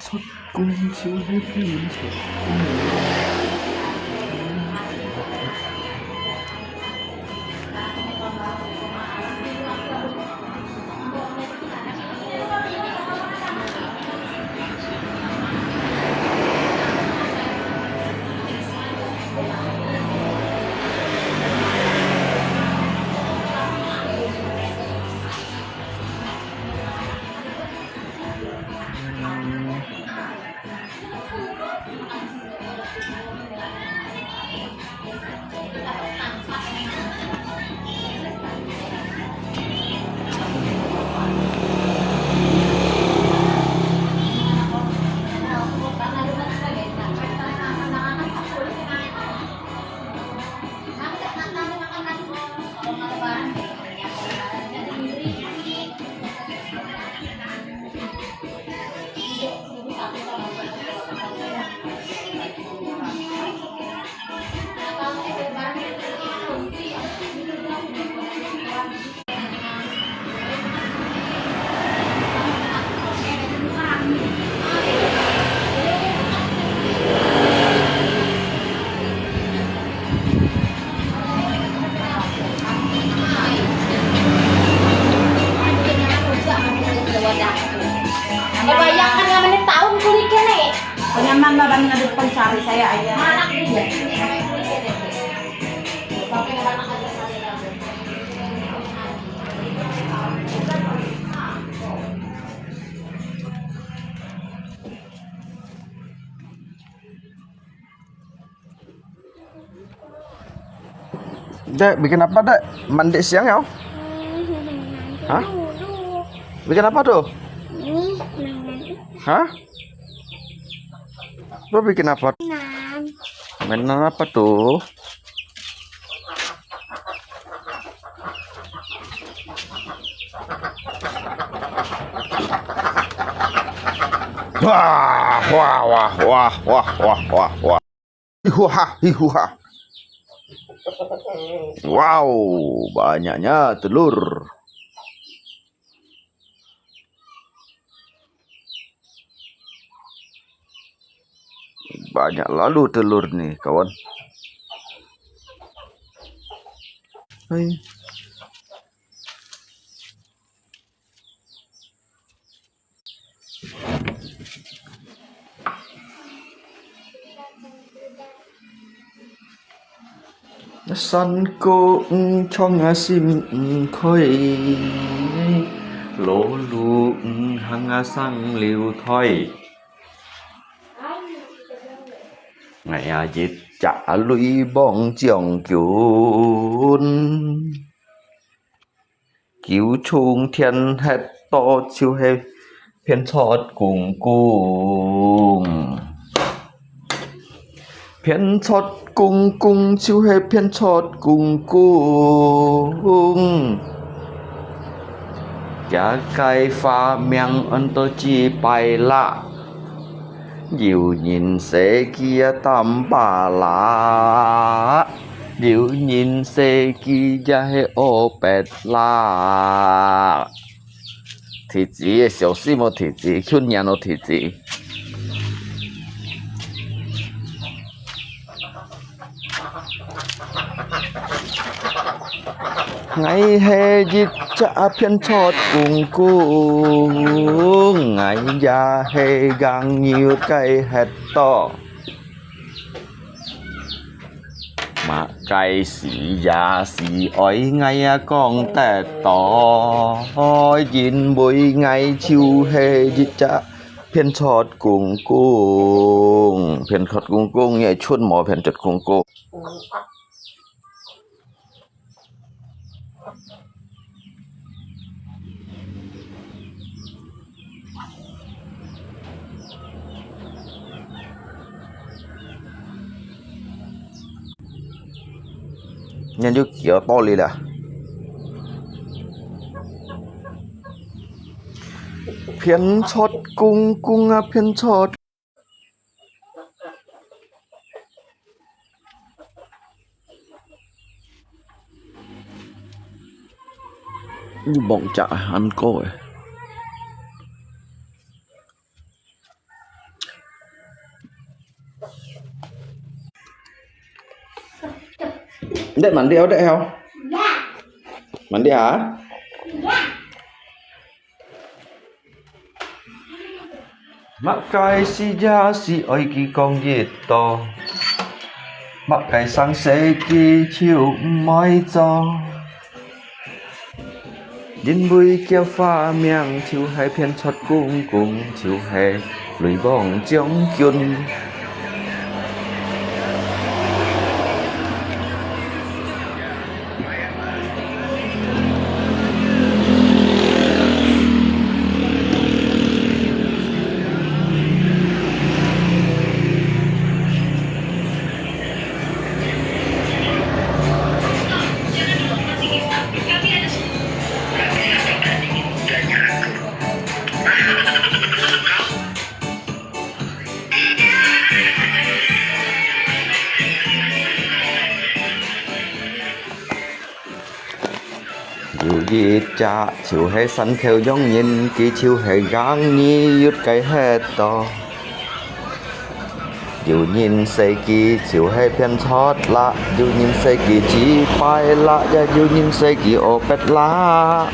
Xuất cung chiếu hết lên xuất cung. Kebayangkan nga man taong kulikan eh. Penyaman ba ba nga doon cari saya aja. Anak dia. Dek, bikin apa, Dek? Mandi siang ya? Hah? Bikin apa tuh? Hah? Lo bikin apa? Mainan apa tuh? Wah, wah, wah, wah, wah, wah, wah, wah. Hihuha, hihuha. Wow, banyaknya telur. Banyak lalu telur nih, kawan. Hai. San cô cho ngã sim khơi lỗ lụ hăng sang liều thôi ngày dịch trả lũy bong chiong cứu cứu chung thiên hết to chiêu hay phiên chót cùng cùng phiên chót cùng cùng chiêu hay phiên chót cùng cùng giá cây pha miệng ân tơ chi bài lạ nhiều nhìn xe kia tam bà lá nhiều nhìn xe kia hay ô bẹt lá thị chỉ小事冇thị chỉ春人冇thị chỉ ngày hè dịch trả phiên chót cùng cùng ngày già hè gang nhiều cây hết to mà cây xì già xì ỏi ngày con tè to nhìn bụi ngày chiều hè dịch trả phiên chót cùng cùng phiên chót cùng cùng nghe chuôn mỏ phiên chót cùng cùng nhân như kiểu to lên à phiên chót cung cung à phiên chót như bọng chả ăn coi Đấy mandi ở đây không? Mandi hả? Mặc cái si gia si oi ki con gì to, mặc cái sáng sẽ ki chiều mai cho. Nhìn bụi kia pha miệng chiều hai phiên chót cung cung chiều hè lùi bóng chống kyun. Dù gì cha chiều hay sẵn theo giống nhìn kỳ chiều hay gắng nhi yút cái hết to. Dù nhìn xây kỳ chiều hay phiên chót lạ, dù nhìn xây kỳ chỉ phải lạ, dù nhìn xây kỳ ô bét lạ.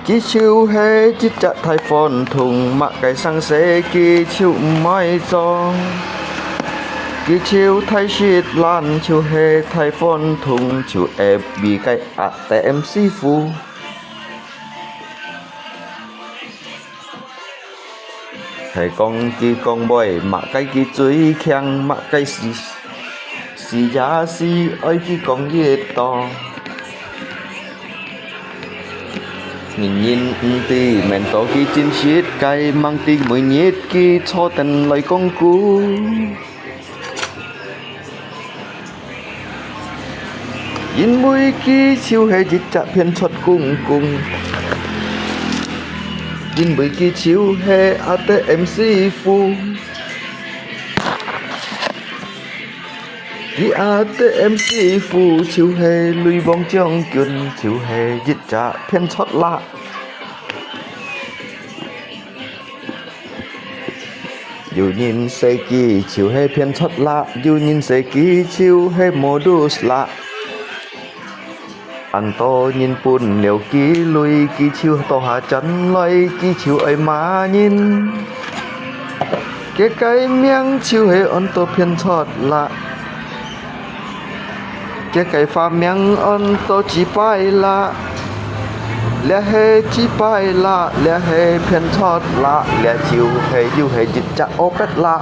Kỳ chiều hay chít chặt thay phone thùng mặc cái sang xe kỳ chiều mai cho. Kỳ chiều thay shit lan chiều hay thay phone thùng chiều ép bị cái ATM si phu. Thầy con kỳ con boy mặc cái kỳ chuối khen mặc cái si giá si ơi kỳ con gì to. Nhìn tì mẹn to kỳ chín shit cái mang tì mới nhét kỳ cho tên lời con cú. Nhìn mũi kỳ chiều hay dịch chạ phiên chót cung cung. Nhìn mũi kỳ chiều hay ATM si phu. Kỳ ATM si phu chiều hay lùi bóng trong kyun chiều hay dịch chạ phiên chót lạ. Dù nhìn xây kỳ chiều hay phiên chót lạ, dù nhìn xây kỳ chiều hay modus lạ. Anh to nhìn bùn nếu kỳ lùi kỳ chiều to hạ chân lấy kỳ chiều ấy mà nhìn. Cái miếng chiều hay anh to phiên chót lạ. Cái pha miếng anh to chỉ bài lạ. Lẽ hay chỉ bài lạ, lẽ hay phiên chót lạ, lẽ chiều hay dù hay dịch chặt ô bét lạ.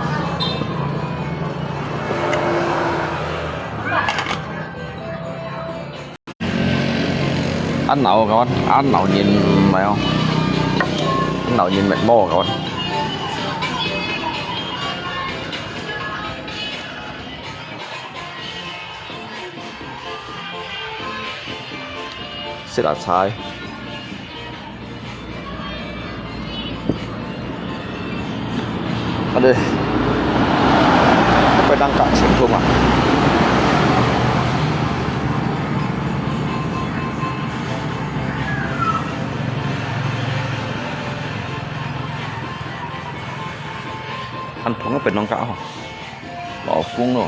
Anh nậu các anh nậu nhìn mày không? Anh nậu nhìn mệt mồ các anh. Sẽ là sai. Ở đây phải đăng cả chuyện không à? Anh Thuấn nóเป็นน้องกะhả? Bỏ phun rồi.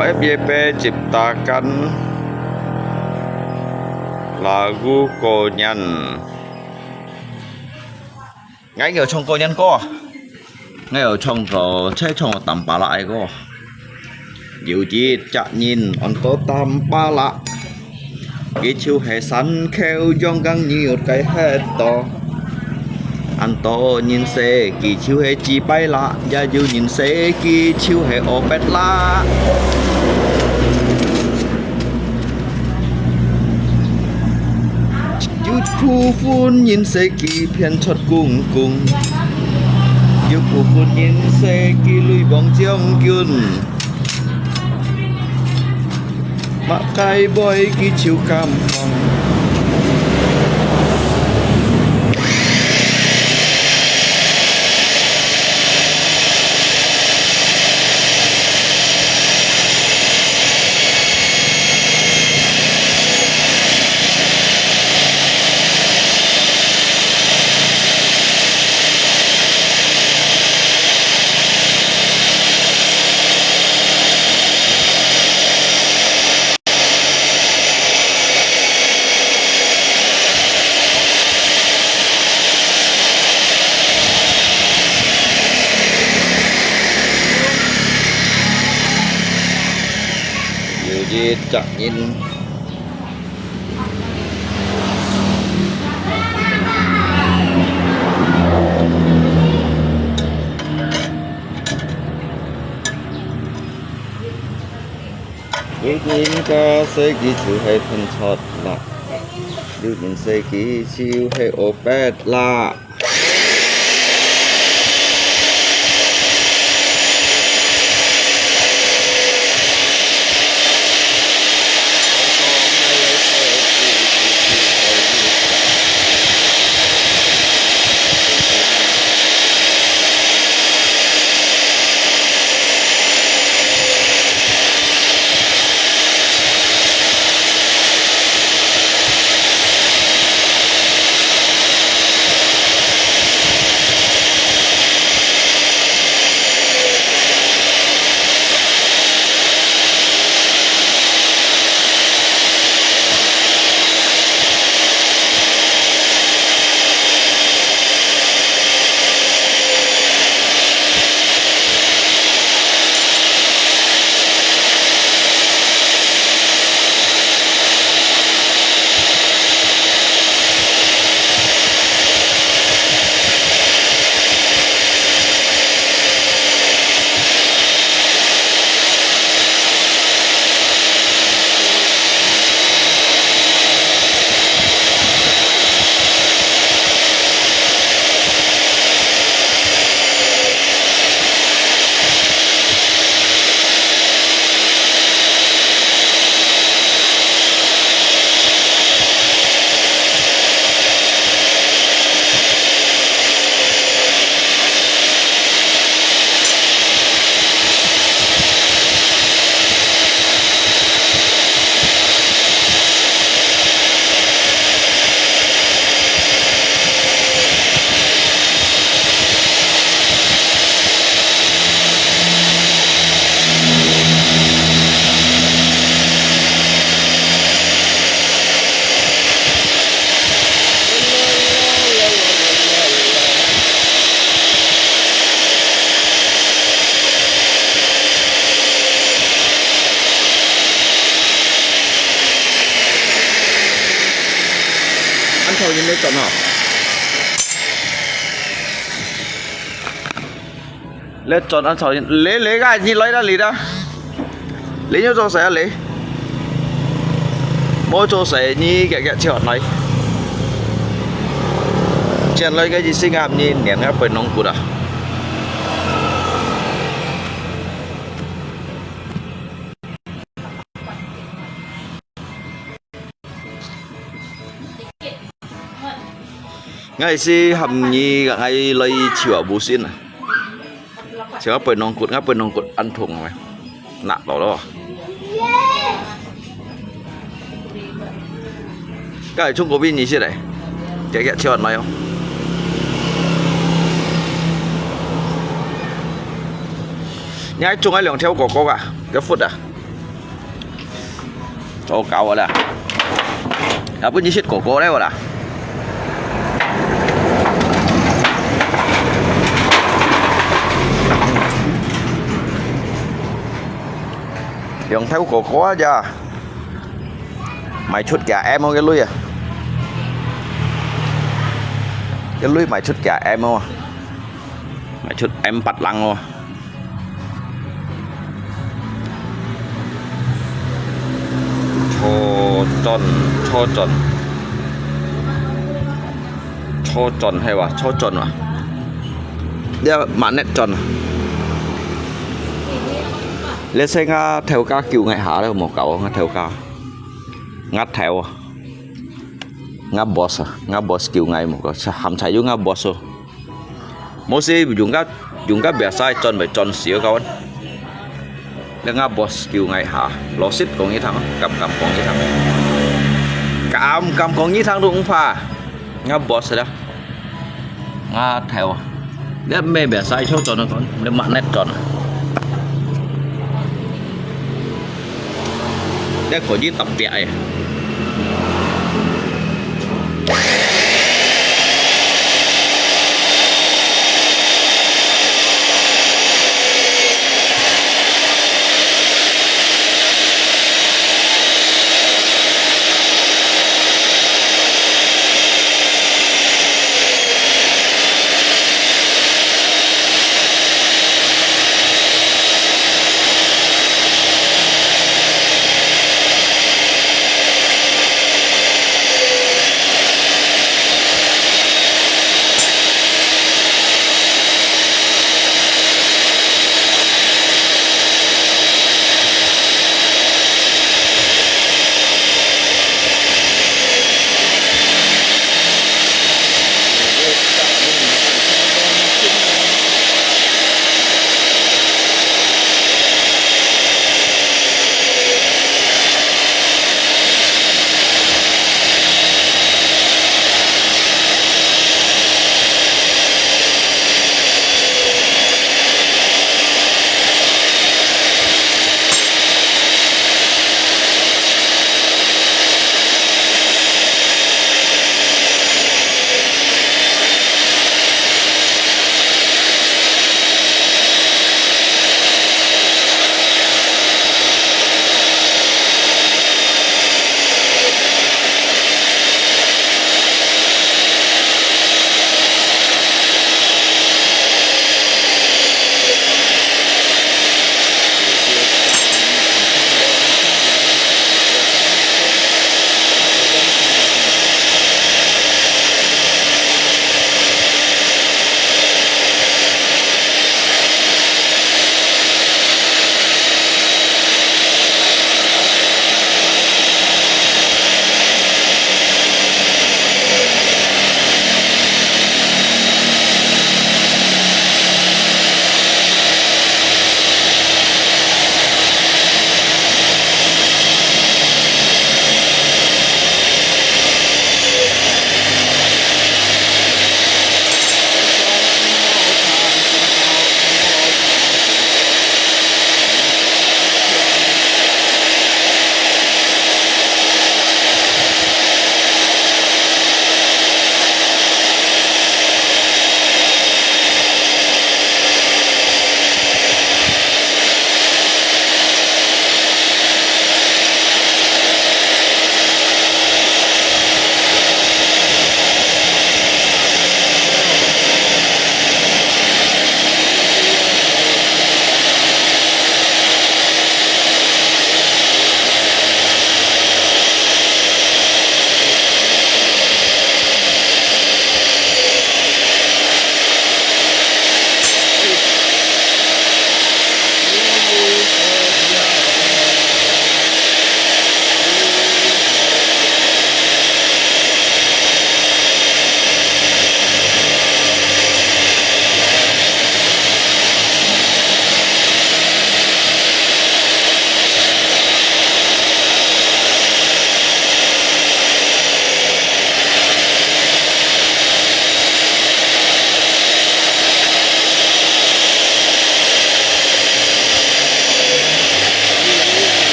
FYP ciptakan lagu Konyan. Ngay ở trong Konyan có. Ngay ở trong rồi chơi trong tầm ba lại có. Nhiều chi chả nhìn on to tầm ba lạ. Cái chiều hè sắn kheo dòng găng nhiều cái hết to. Anh to nhìn xe kỳ chiều hè chi bay lạ. Gia dù nhìn xe kỳ chiều hè ô bét lạ. Chú phu phun nhìn xe kỳ phiền chót cung cung. Chú phu phun nhìn xe kỳ lùi bóng chiông kyun. Mà cái bói kỳ chiều cam phong. Gì chặt nhìn nhìn ca sẽ kỹ chiều hay phân chót là nhìn sẽ kỹ chiều hay ô bét là thôi nhưng mới chọn hả lấy chọn ăn sầu lấy cái gì lấy ra lấy ra lấy nhau cho sẽ lấy mỗi cho sẽ như cái chọn này chọn lấy cái gì sinh ngạp như nén cái phần nông cụt à ngay si hầm nhi cả ngay lấy chửa bù xin này chửa pen nong cụt ăn thùng này nặng đó cái chung có pin gì chứ đấy cái chọn này không nhái chung ai lượng theo có cả cái phút à Ô cậu ở đây à bữa như xịt cổ đấy là dọn theo cổ ra mày chút gà em không cái lưới à cái lưới mày chút gà em không mày chút em bật lăng không cho tròn hayว่าcho tròn à giờ mặn nét tròn lên xe nga theo ca kiểu ngày hạ đấy một cậu nga theo ca ngắt theo ngắt boss kiểu ngày một cậu hàm chạy vô ngắt boss rồi mỗi khi dùng các bẻ sai tròn phải tròn xíu cậu để ngắt boss kiểu ngày hạ lò xít còn như thằng cầm còn như thằng cầm còn như thằng đúng pha ngắt boss rồi đó ngắt theo để mê bẻ sai cho tròn nó còn để mặn nét tròn để có gì tập bẹ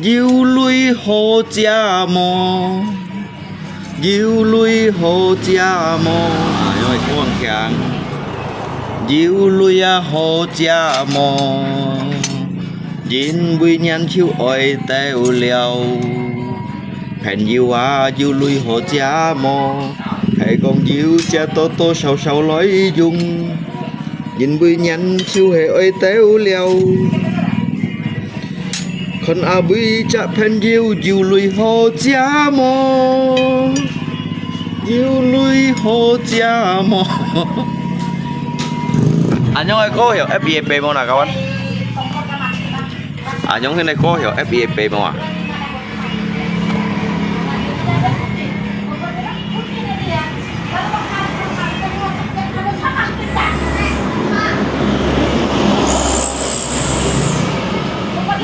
yêu lui hồ cha mò yêu lui hồ cha mò rồi cuồng khang yêu lui hồ cha mò Jin vui nhân chiếu oi teo liao Hẹn yêu lui hồ cha mò Hãy con yêu cha tô sầu sầu lối dung Jin vui nhân chiếu hệ oi teo liao Con bui cha pen yêu lui hồ cha mò yêu lui hồ cha mò Anh ơi có hiểu FIEP không nào các bạn? Nhóm cái này có hiểu FIEP không ạ?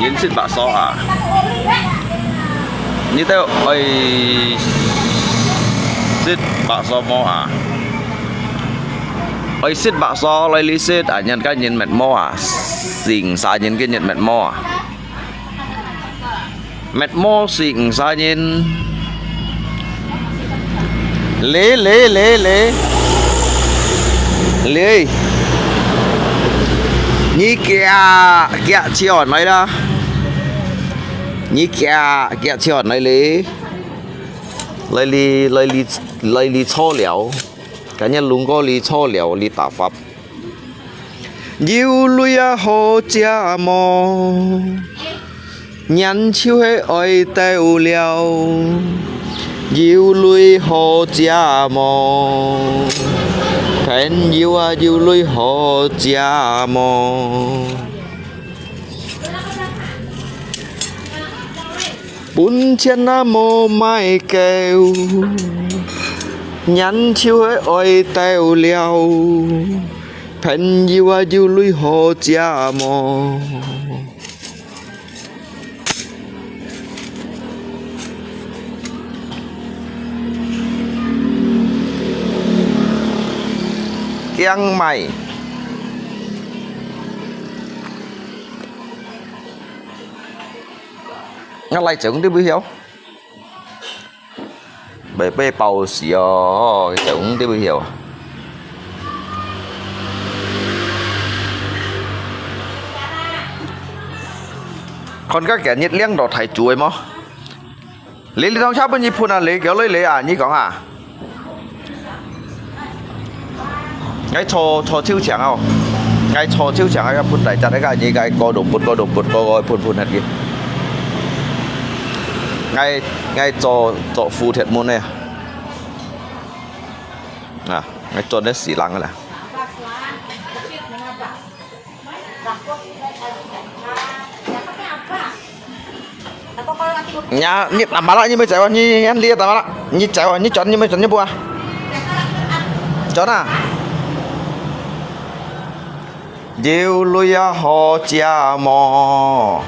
Nhìn xịt bạc so à? Như thế ơi xịt bạc so mò à? Ơi xịt bạc so lấy lý xịt à nhân cái nhìn mệt mò à? Xỉn xa nhìn cái nhìn mệt mò à? Mệt mò xỉn xa nhìn Lê Như kìa chiều nói đó Như kìa chiều nói lấy lý cho liao Cả nhân luôn có lý cho liao lý tạ pháp yêu lui hồ cha mò Nhân chiếu hệ oi teo liao yêu lui hồ cha mò Hẹn yêu lui hồ cha mò Bún chân mô mai kêu Nhắn chiếu hệ oi teo liao Hẹn yêu lui hồ cha mò Kiang mày Nó lại chứng đi bữa hiểu bê bầu xìa chứng đi bữa hiểu Còn các kẻ nhiệt liêng đỏ thải chuối mà Lý thông chấp bên nhịp phun à lý kéo lấy à như có à Ngay cho chiếu chẳng không Ngay cho chiếu chẳng cái phun đại chặt cái như cái có đụng bụt có phun hết kìa Ngay cho phu thiệt môn này à ngay cho đến xỉ lăng này nhà nhịp làm lại như mấy cháu như anh lia tao lại như cháu như chọn như mấy chọn như bùa chọn à yêu lui hồ cha mò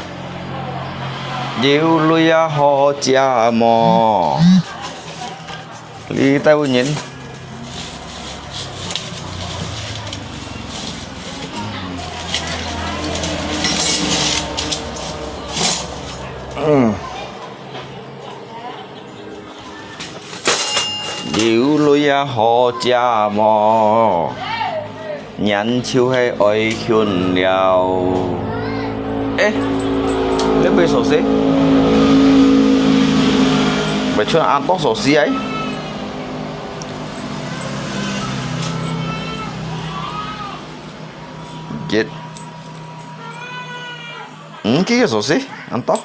yêu lui hồ cha mò đi tao nhìn yêu lui hồ cha mò nhắn chiếu hay oi khuôn liao ê lấy bê sổ xí phải cho ăn tóc sổ xí ấy chết cái sổ xí ăn tóc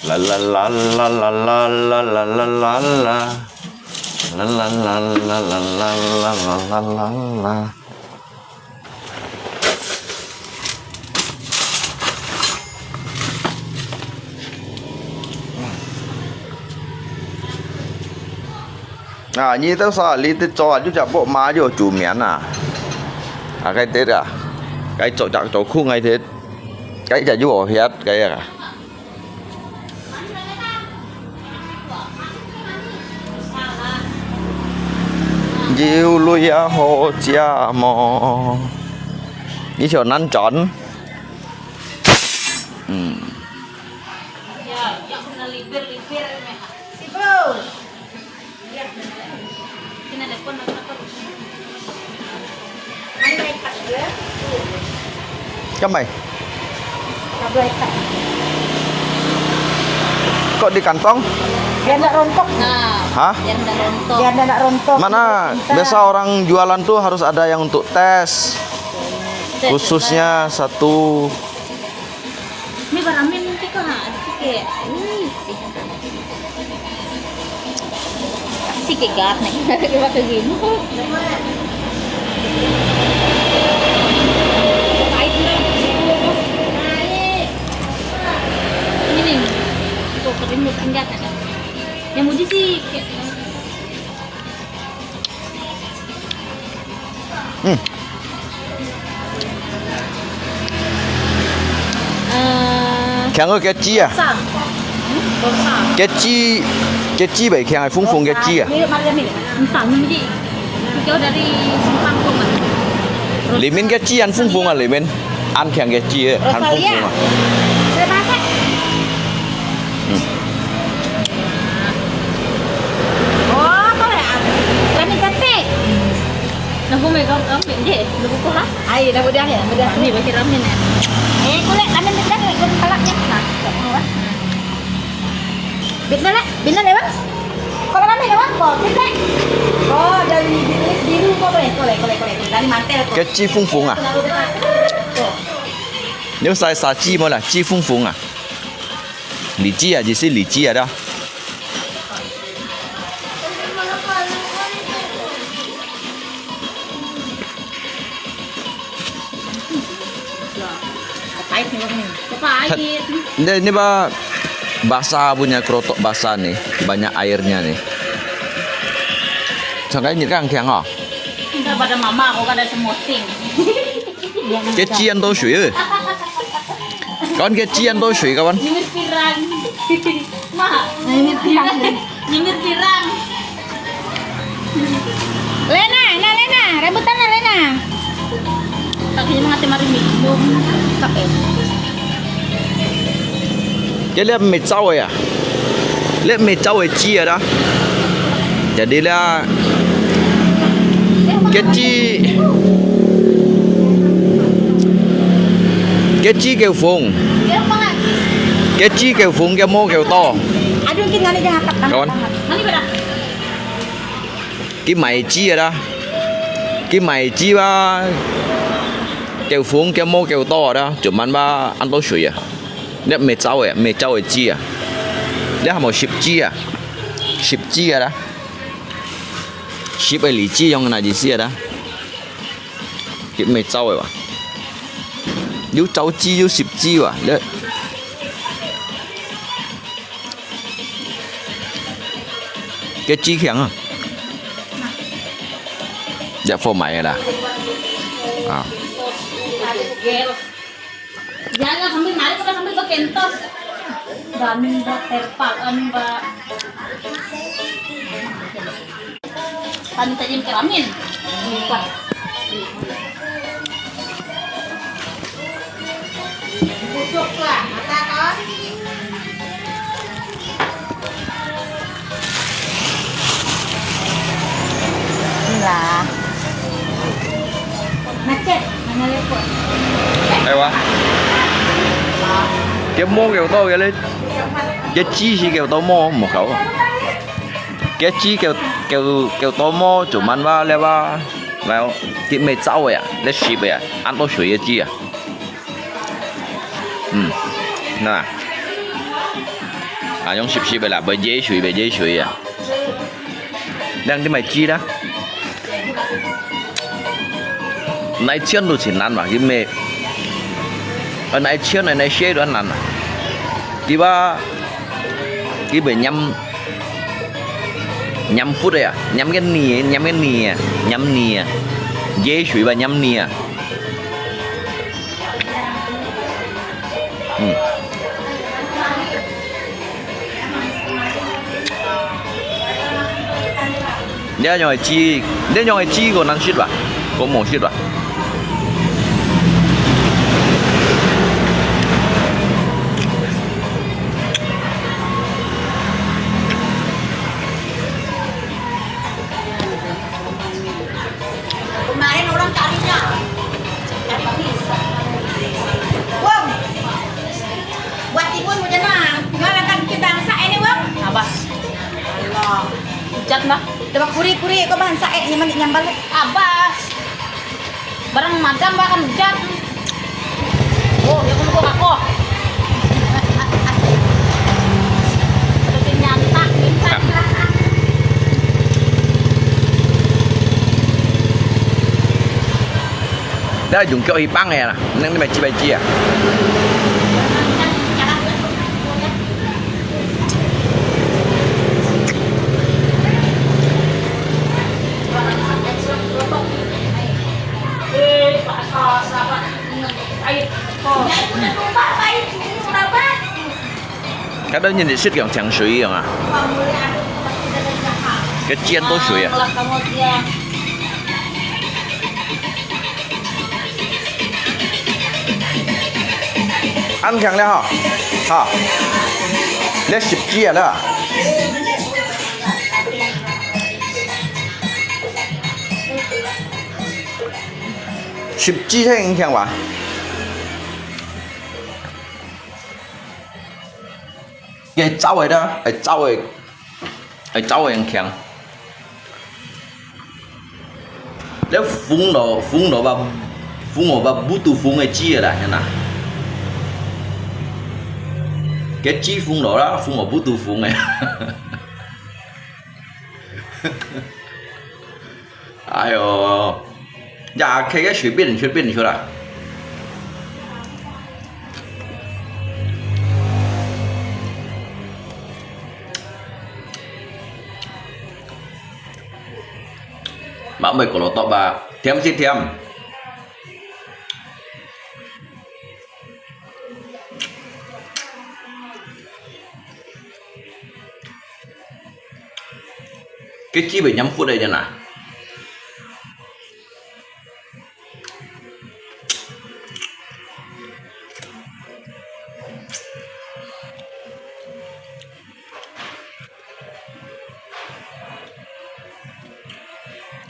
la la la la la la la la la la la La la la la la la la la la la à như tao sao lý tao cho chú chả bộ má vô chủ miến à cái tết à cái chỗ chặt chỗ khu ngay tết cái chả chú hết cái à yêu lui hồ cha mò đi chỗ năn tròn Sibuk. Cái mày Kabel ikat. kok di kantong? Biar nggak rontok. Nah, Hah? biar nggak rontok. Biar nggak rontok. Mana biasa orang jualan tuh harus ada yang untuk tes. Khususnya satu. Ini baramin nanti kok kayak sih kayak gat nih. Kayak pakai gini. Pahit nih. Ini nih. Tuh kerimut enggak kan? Yang muji sih kayak Hmm. Khen ơi cái chi à? sang. Sang. Cái chi vậy khen phung phung cái chi à? Mirip Mariam ini. Entah nih Ji. Jauh dari simpang kan. Limin cái chi ăn phung phung à limin? Ăn khen cái chi à? Ăn phung phung à? Saya masak. Oh, kau ya? Kami cantik. Nah, gue megang ramen deh. Lu buku lah. Ayo, dah mudah ya, mudah. Ini pakai ramen ya. Kulit kami bedah nih, kulit palaknya. Nah, tak mau ah. Benar lewat. Kalau kami lewat kok, benar. Oh, dari tulis biru kok boleh. Dari mantel kok. Cái chi phung phung à? Nếu sai xả chi mà là chi phung phung à? Lý chi à? Chỉ lý chi à đó? Pahit nih bang nih. Pahit. Ini basah punya kerotok basah nih, banyak airnya nih. Chẳng như các anh khen hả? Daripada mama aku kada semoting. Cái chi ăn tô sủi ơi. Con cái chi ăn tô sủi kawan. Nyemir pirang. Ma. Nyemir pirang. Nyemir pirang. Lena, rebutan Lena. Tak kaya mga timari minum. Kapit. Cái lớp mệt trâu rồi à? Lớp mệt trâu rồi chi à đó? Jadi là cái chi kêu phùng, Gerok banget. cái chi kêu phùng, cái mô kêu to. Aduh, mungkin nggak ada yang angkat Kawan. Mani pada? Cái mày chi à đó? Cái mày chi ba kêu phùng, cái mô kêu to đó. Chuẩn man ba ăn tô sủi à? Lớp mệt trâu rồi chi à? Lớp một ship chi à đó? Ship ấy lý chi trong này gì xí đó? Cái mệt trâu rồi bà? Nếu trâu chi, nếu ship chi bà? Đấy. Cái chi khen à? Dạ phô mày rồi đó. À. Jangan sambil narik kita sambil ke kentos. Ramen ba terpakan ba. Tadi tadi ke ramen. Lupa. Busuk lah, mata kan? Lah. Macet, mana lepot? Đây quá. Cái mô kêu to kìa lên. Cái chi chỉ kêu to mô một khẩu. Cái chi kêu to mô chủ man ba le ba. Vào cái mệt trâu rồi à? Lấy ship rồi à? Ăn tô sủi cái chi à? Nè. À, dùng ship rồi là bởi dễ sủi à? Đang cái mày chi đó? Nãy chân đồ chỉ ăn mà cái mẹ ở nãy chân này xe đồ ăn à tí ba cái bể nhâm phút rồi à nhâm cái nìa dễ sủi và nhâm nìa nếu nhoi chi còn ăn shit à có một shit à Puri-puri kok bahan sae nyaman nyambal. Abas. Barang madam bahkan hujan. Oh, ya kuno aku. Terus nyantak, minta. Đó là dùng cái y băng này nè, nâng cái bài chi à. Cái đó nhìn thì xích gần chẳng suy rồi à. Cái chiên tố suy à. Ăn thằng đó hả? Hả? Lấy xịt chia đó à? Xịt chia thế anh thằng bà? Cái cháu ấy đó, cái cháu ấy anh thằng. Nếu phun nó và bút tu phun cái chia là như nào? Cái chi phun nó đó, phun ở bút tu phun này. Ai ồ, dạ cái随便出来。Mà mày có lọ tọt bà, thêm chứ thêm. Cái chi 15 phút đây nha nè.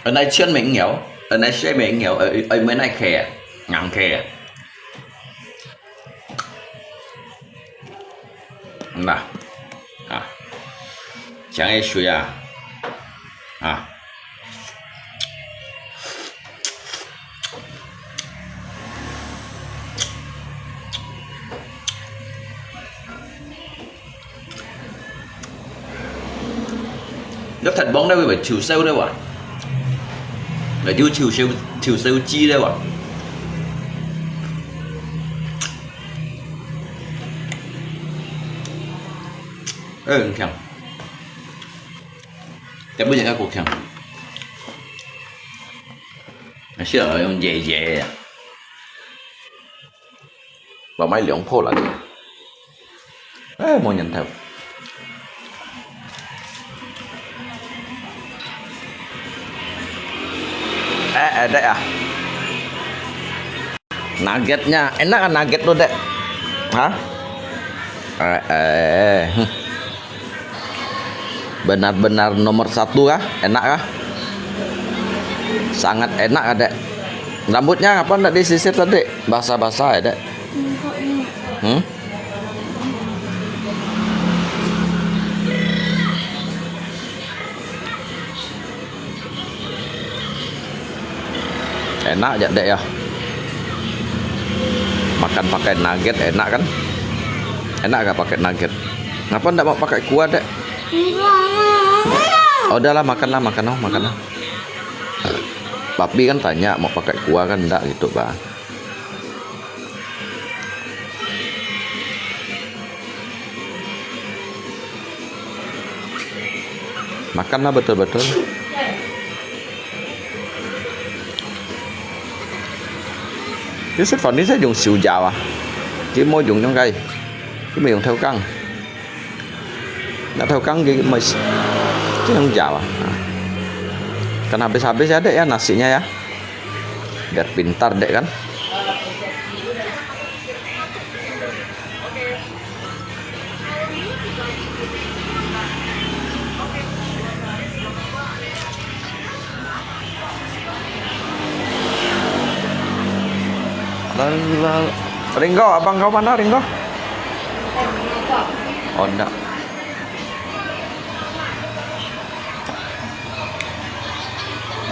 Ở đây chân mình nghèo, ở đây xe mình nghèo, ở mấy này khè, ngắn khè. Nè, à, chẳng ai suy à. À. Nó thật bóng đây phải chiều sâu đâu à? Để đưa chiều sâu chi đâu à? Kìa.แต่bây giờ các cuộc kìa. Nó sẽ ở用dễ à. Và mấy lượng phô lại. Mọi nhận theo. Đây à. Nuggetnya, enak kan nugget tuh, Dek? Hah? Benar-benar nomor 1 kah? Enak kah? Sangat enak, Dek. Rambutnya apa enggak disisir tadi? Basah-basah ya, Dek? Enak aja, Dek ya. Makan pakai nugget enak kan? Enak gak pakai nugget? Kenapa enggak mau pakai kuah, Dek? Oh, udahlah makanlah. Papi kan tanya mau pakai kuah kan enggak gitu, Bang. Makanlah betul-betul. Cái sản phẩm này sẽ dùng xìu dào à? Chứ môi dùng trong cây. Cái mình dùng theo cân. Đã theo cân cái mà chứ không dào à? Kan habis-habis ya, Dek ya nasinya ya. Biar pintar, Dek kan. Ringo, abang kau mana Ringo? Oh enggak.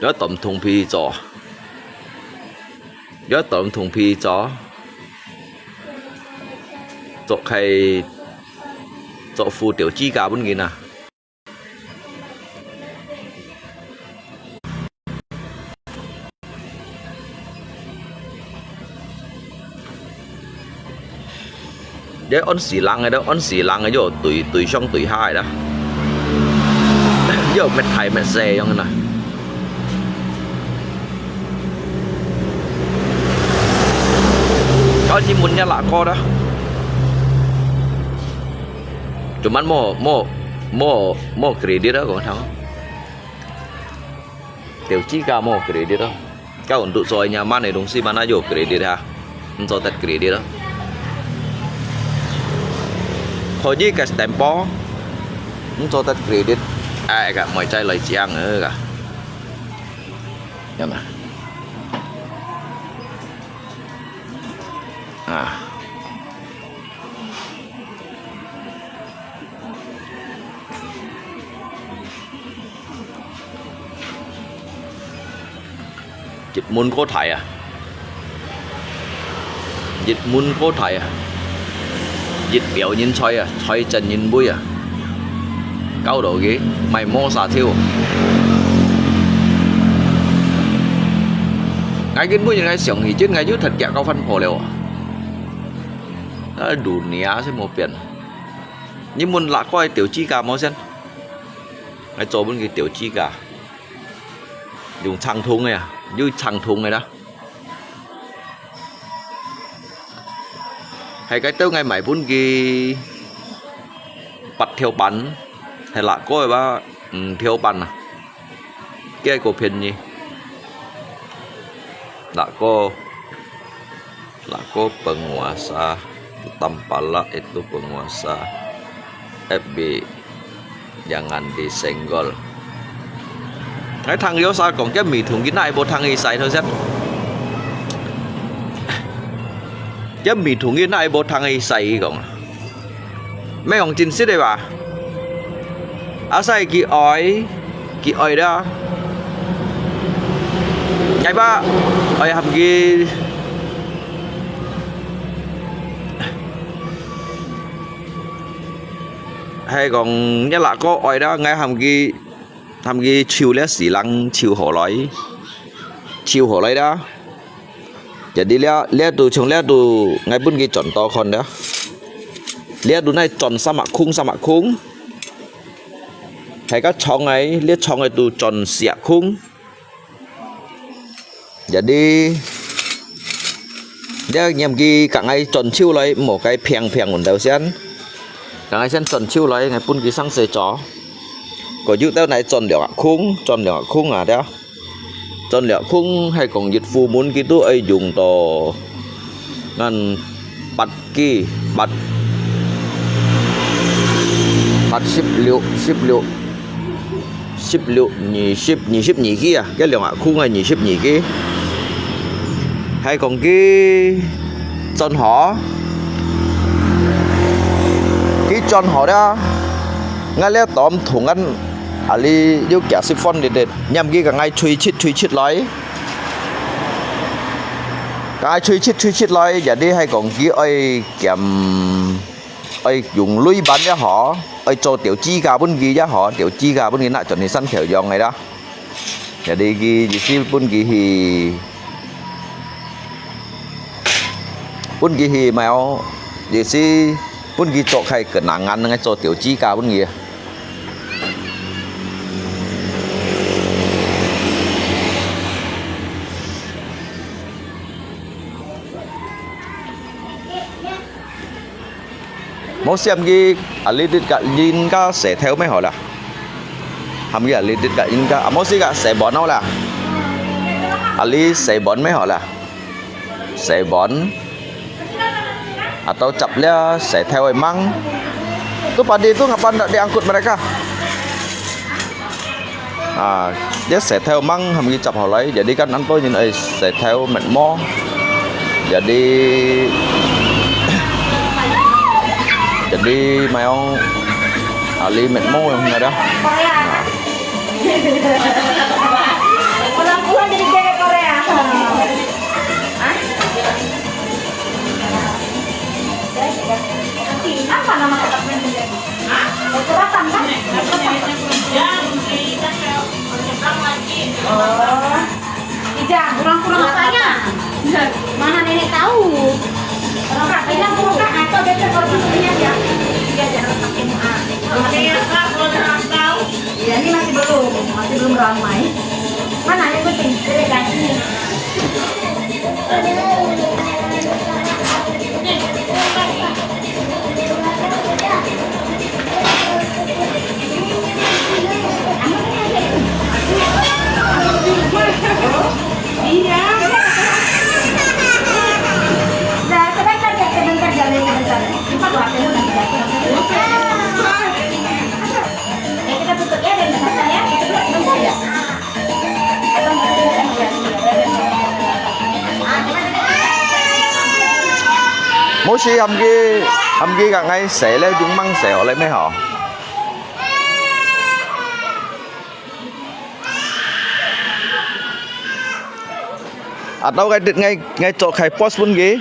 nhớ tầm thùng phi chó nhớ tầm thùng phi chó chó hay chó phu tiểu chi cả bốn nghìn à đấy on xì lăng ấy đó on xì lăng ấy rồi tuổi xong tuổi hai đó giờ mệt thầy mệt xe không này có chỉ muốn nhà lạ co đó cuma mau kredit đó còn thằng tiểu chi cả mau kredit đó các untuk soal nyaman này đúng si mana jo kredit ha untuk tet kredit đó thôi với cái tempo untuk tet kredit ai cả mọi trai lời chiang nữa cả nhưng mà dịch muốn có thầy à dịch muốn có thầy à dịch biểu nhìn xoay à xoay chân nhìn bụi à cao độ ghế mày mô xả thiêu ngay cái bụi ngay xưởng thì chết ngay chứ thật kẹo cao phân phổ liều đã đủ nia sẽ một biển nhưng muốn lạ coi tiểu chi cả máu sen ngay chỗ bên cái tiểu chi cả dùng thằng thùng này à như thằng thùng này đó hay cái tới ngày mày bốn cái bật theo bắn hay là coi ba theo bắn à cái cổ phiền gì là có penguasa tampaklah itu penguasa FB jangan disenggol cái thằng yếu sao còn cái mì thùng cái này bộ thằng ấy xài thôi xem cái mì thùng cái này bộ thằng ấy xài còn mấy ông chính sách đây bà xài cái ỏi đó cái ba ỏi hầm cái hay còn nhớ lại có ỏi đó ngay hầm cái chiều lẽ xỉ lăng chiều hổ lấy đó jadi lẽ tu chung lẽ tu ngay bên cái chọn to con đó lẽ tu này chọn sa mạc khung hay các chọn ấy lẽ chọn ấy tu chọn xỉa khung jadi dia nhầm cái cả ngày chọn chiều lấy một cái phèn một đầu sen cả ngày sen chọn chiều lấy ngày bên cái sang xe chó có dụ tao này chọn liệu khung à đó chọn liệu khung hay còn dịch vụ muốn cái tu ấy dùng to ngăn bắt ship liệu nhì ship nhì kia cái liệu khung hay nhì ship nhì kia hay còn cái chọn họ đó ngay lẽ tóm thùng ăn ali yêu kẻ ship phone để nhằm cái ngay chui chít lấy cái chui chít lấy giờ đi hay còn cái ơi kèm ơi dùng lưới bắn cho họ ơi cho tiểu chi gà bún gì cho họ tiểu chi gà bún gì lại chuẩn bị săn khẻo giòn này đó giờ đi cái gì ship bún gì thì mèo gì xí bún gì cho hay cỡ nặng ăn ngay cho tiểu chi gà bún gì muốn xem cái ali dit cả nhìn cả sẽ theo mấy họ là hàm cái ali dit cả nhìn cả muốn xem cả sẽ bón nó là ali sẽ bón mấy họ là sẽ bón atau capnya sẽ theo emang tuh padi itu ngapain tidak diangkut mereka dia sẽ theo emang hàm cái cap họ lấy jadi kan anto nhìn ấy sẽ theo mệt mo jadi mèo ali mệt môi không này đó pulang jadi cewek Korea. Hah? Apa nama tempatnya? Hah? Keraton kan? Oh. Ijang, Kurang-kurang apanya? Mana nenek tahu? Kak, bilang kurang atau dia terkorupsinya aja. Dia jangan pakai mua. Ya ini masih belum ramai. Mana yang penting delegasi. Iya. Nah, sebentar jalan sebentar. Cepat lah, aku nanti jatuh. Kita tutup ya dan bentar ya. Bentar ya. Atau mỗi khi hầm kia cả ngày sẽ lấy chúng măng xẻo lấy mấy họ atau ngay chỗ khai post pun ghi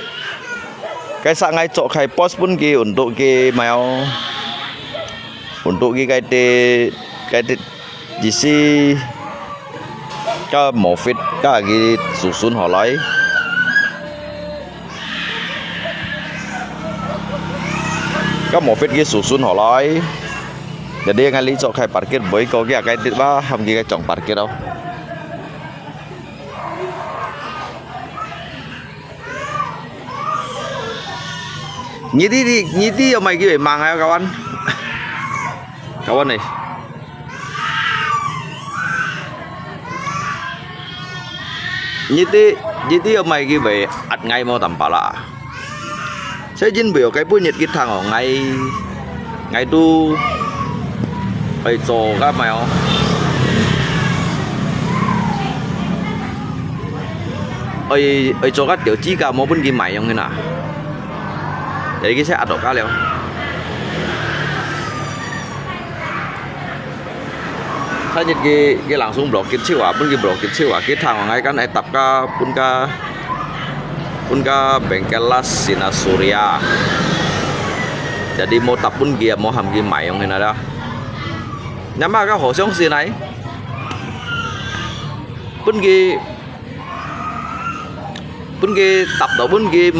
cái sang ngay chỗ khai post pun ghi untuk ghi mau untuk ghi cái gì cái một fit cái ghi susun họ lấy có một fit ghi susun họ lấy jadi ngay lý chỗ khai parkir với câu cái ba hầm ghi cái chọn parkir đâu Như đi ở mày cái mang hay kawan này như đi ở mày cái về ắt ngay mau tầm bảo là sẽ chính biểu cái bữa nhiệt cái thằng ở ngay tu phải cho các mày không ở cho các tiểu chi cả một bên kia mày không thế nào jadi cái xe ăn được cá liệu thay nhật cái langsung blok kecil à pun cái blok kecil à cái thằng ngay kan etap ka pun ka bengkelas Sinar Surya jadi mau tap pun kia mau ham kia mày không thế đó nhắm mà cái hồ sông gì này pun kia tập đó pun kia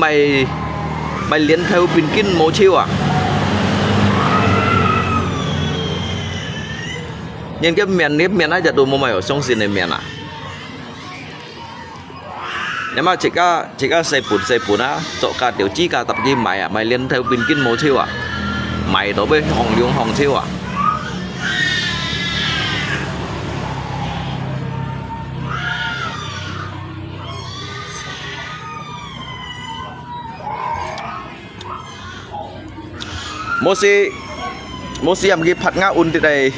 mày liên theo pin kin mô chiêu à nhưng cái miền ấy jatuh mau mày ở trong sini miền à nhưng mà chỉ có xây bùn á chỗ cả tiểu chi cả tập gì mày à mày liên theo pin kin mô chiêu à mày đó bên hồng chiêu à Mosi am cái phật ngã un từ đây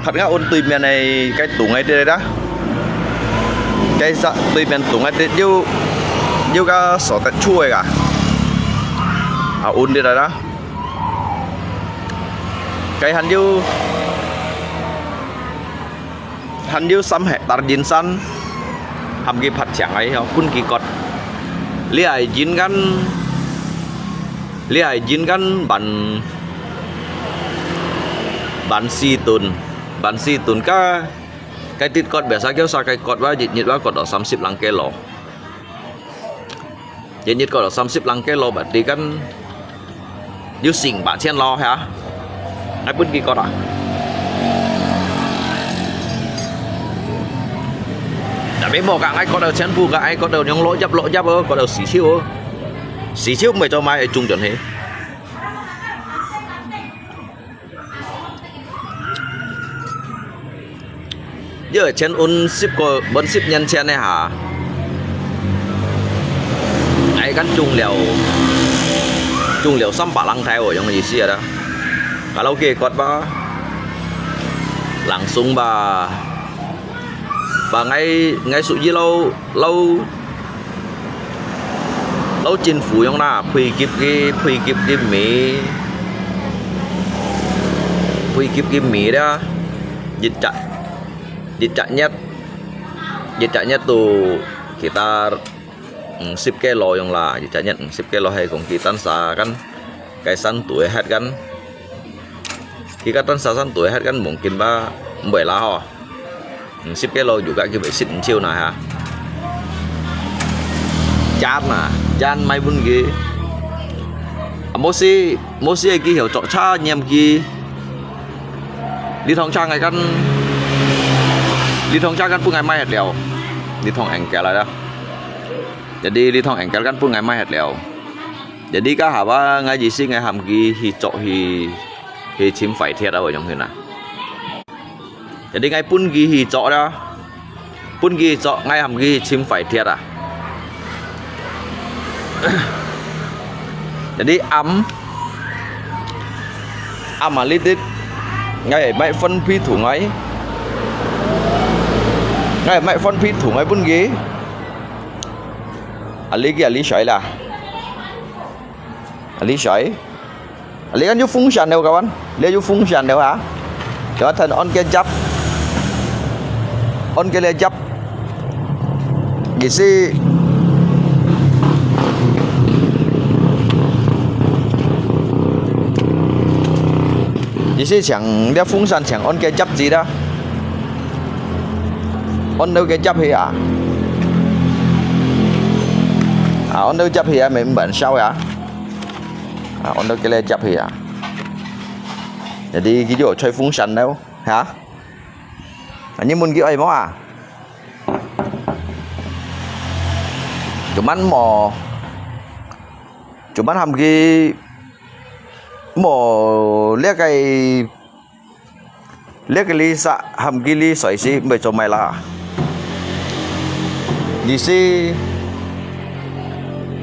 phật ngã un từ miền này cái tủ ngay từ đây đó cái từ miền tủ ngay từ yêu cái sổ tận chui cả un từ đây đó cái hắn yêu xăm hệ tar jin san ham cái phật chẳng ấy pun kỳ cọt liai jin kan ban si tun cái tít cọt biasa kêu sa cái cọt nhiệtว่าcọt 30 lang kilo nhiệt cọt 30 lang kilo berarti kan you sing bạn chen lo hả ai pun kỳ cọt à tapi mau cả ai cọt đầu chen pu cả ai cọt đầu nhong lỗ giáp cọt đầu xí chiếu mày cho mai ở trung chuẩn thế giờ ở trên un ship của bên ship nhân trên này hả ai gắn chung liều xăm bả lăng theo ở trong gì xia đó cả lâu kia cọt ba lăng súng bà ngay sự gì lâu chính phủ trong na phi kịp cái Mỹ đó dịch chặt nhất Jejaknya tuh sekitar 10 kilo yang lah, jejaknya 10 kilo hay cùng kỳ tan xa kan cái săn tuổi hết kan khi các tan xa săn tuổi hết kan mungkin ba 10 lah ho 10 kilo juga kita sit chiêu này ha chan mai bun gi mosi ki hiểu chỗ cha nhem ki đi thong cha ngày kan đi thong cha kan pun ngày mai hết leo đi thong anh kẻ lại đó jadi di thong engkel kan pun ngai mai het leo jadi ka haba ngai ji si ngai ham gi hi cho hi chim phải thiệt ở trong hình này jadi ngai pun gi hi cho đó pun gi cho ngai ham gi chim phải thiệt à jadi am mà lít ít ngai mày phân phi thủ ngai mày phân phi thủ ngai pun gi Ali sỏi là Ali sỏi Ali kan fungsi đâu kawan dia fungsi đâu hả cho thành on ke jap gisi chẳng dia fungsi chẳng on ke jap gì đó on đâu ke jap hi à on đâu chấp hiện mình bệnh sao vậy on đâu cái này chấp hiện jadi cái chỗ chơi phun sần đâu hả nhưng muốn cái ấy mó à chúng anh hàm cái mò liếc cái ly sa hàm cái ly sỏi xí bây giờ mày là